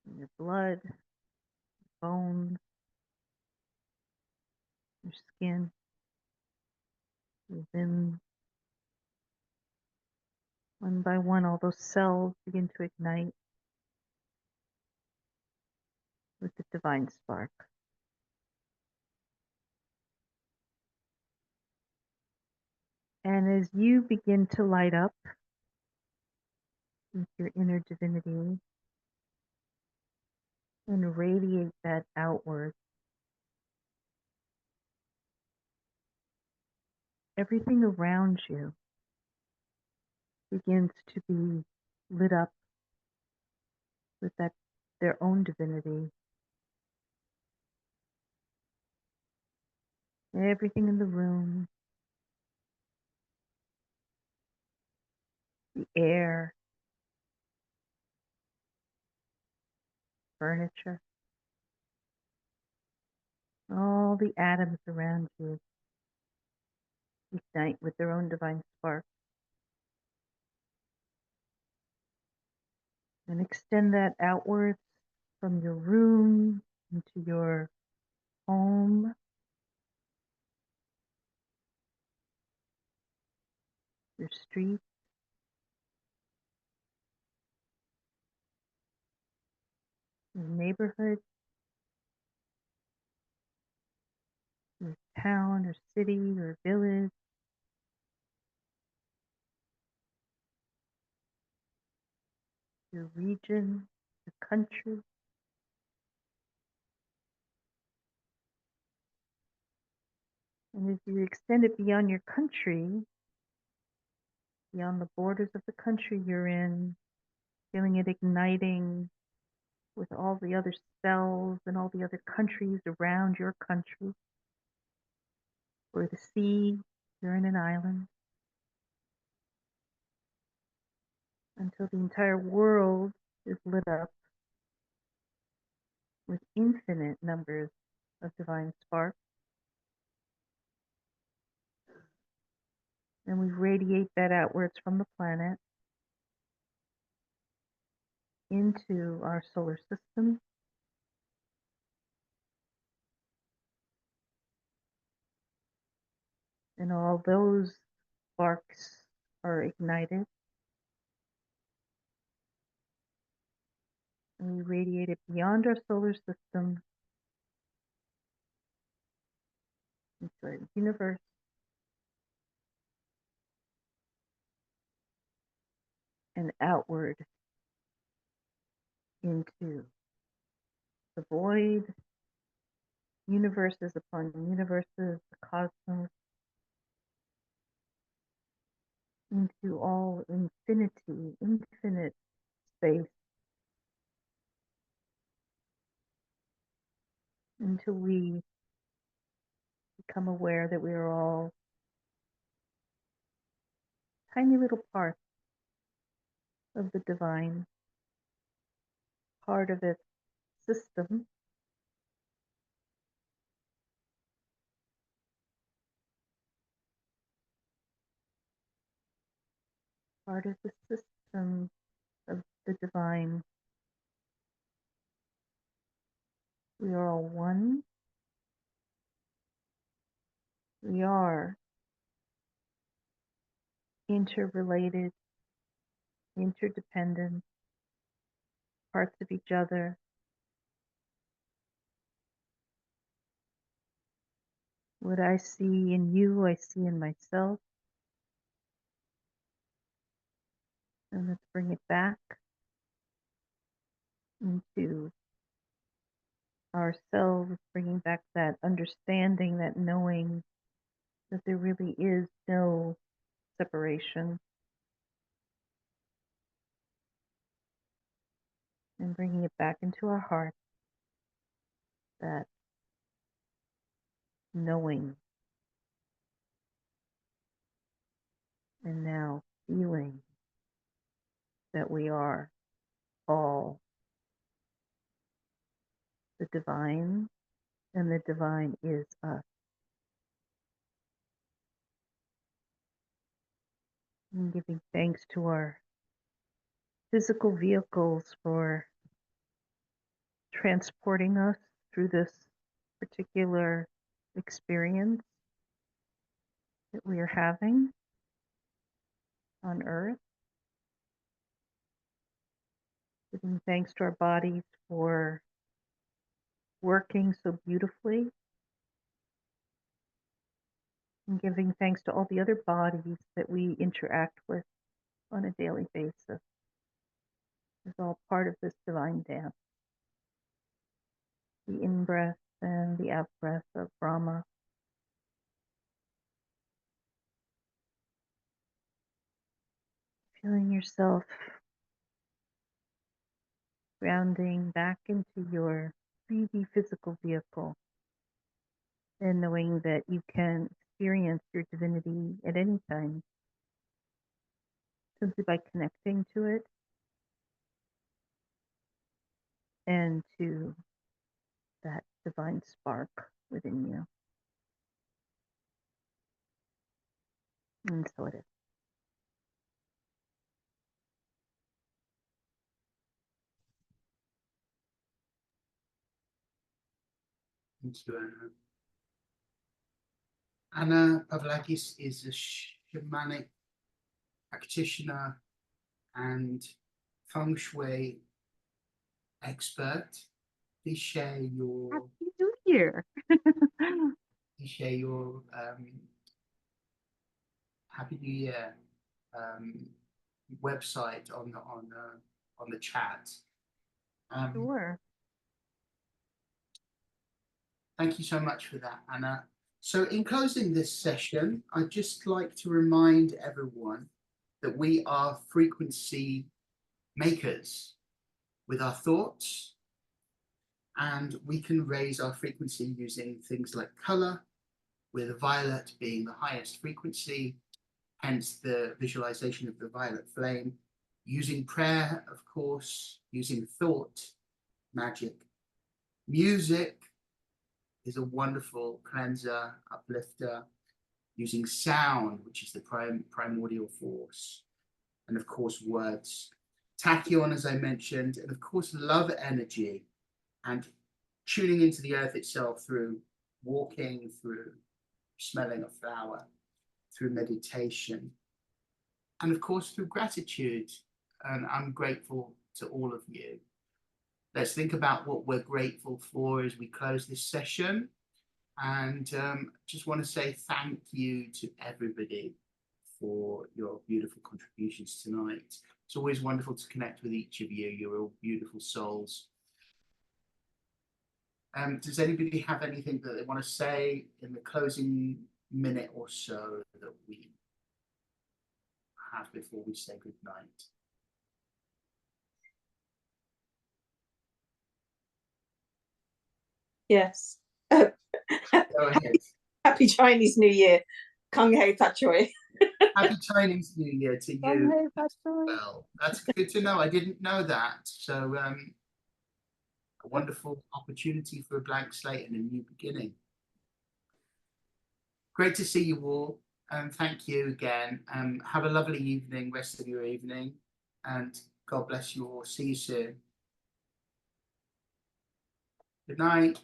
in your blood, bones, your skin, within one by one, all those cells begin to ignite with the divine spark. And as you begin to light up with your inner divinity and radiate that outward, everything around you begins to be lit up with that their own divinity. Everything in the room, the air, furniture, all the atoms around you ignite with their own divine spark. And extend that outwards from your room into your home, your street, your neighborhood, your town or city or village, your region, your country. And as you extend it beyond your country, beyond the borders of the country you're in, feeling it igniting with all the other cells and all the other countries around your country, or the sea, you're in an island, until the entire world is lit up with infinite numbers of divine sparks. And we radiate that outwards from the planet into our solar system. And all those sparks are ignited. And we radiate it beyond our solar system into our universe. And outward into the void, universes upon universes, the cosmos, into all infinity, infinite space, until we become aware that we are all tiny little parts of the divine, part of its system, part of the system of the divine. We are all one, We are interrelated, interdependent, parts of each other. What I see in you, I see in myself. And let's bring it back into ourselves, bringing back that understanding, that knowing that there really is no separation, and bringing it back into our heart, that knowing, and now feeling that we are all the divine, and the divine is us. And giving thanks to our physical vehicles for transporting us through this particular experience that we are having on Earth. Giving thanks to our bodies for working so beautifully. And giving thanks to all the other bodies that we interact with on a daily basis. It's all part of this divine dance. The in-breath and the out-breath of Brahma. Feeling yourself grounding back into your 3D physical vehicle, and knowing that you can experience your divinity at any time simply by connecting to it and to that divine spark within you. And so it is. Thank you, Anna. Anna Pavlakis is a shamanic practitioner and feng shui expert. Please share your Happy New Year. Happy New Year website on the chat. Sure. Thank you so much for that, Anna. So in closing this session, I'd just like to remind everyone that we are frequency makers with our thoughts, and we can raise our frequency using things like color, with violet being the highest frequency, hence the visualization of the violet flame, using prayer, of course, using thought, magic. Music is a wonderful cleanser, uplifter, using sound, which is the primordial force, and of course words. Tachyon, as I mentioned, and of course love energy, and tuning into the earth itself through walking, through smelling a flower, through meditation, and of course through gratitude. And I'm grateful to all of you. Let's think about what we're grateful for as we close this session. And just want to say thank you to everybody for your beautiful contributions tonight. It's always wonderful to connect with each of you. You're all beautiful souls. Does anybody have anything that they want to say in the closing minute or so that we have before we say good night? Yes. Go ahead. Happy Chinese New Year. Kung Hei Fat Choi. Happy Chinese New Year to you. Kung Hei Fat Choi. Well, that's good to know. I didn't know that. So a wonderful opportunity for a blank slate and a new beginning. Great to see you all. Thank you again. Have a lovely evening, rest of your evening, and God bless you all. See you soon. Good night.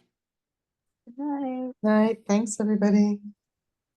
Good night. Night. Thanks, everybody.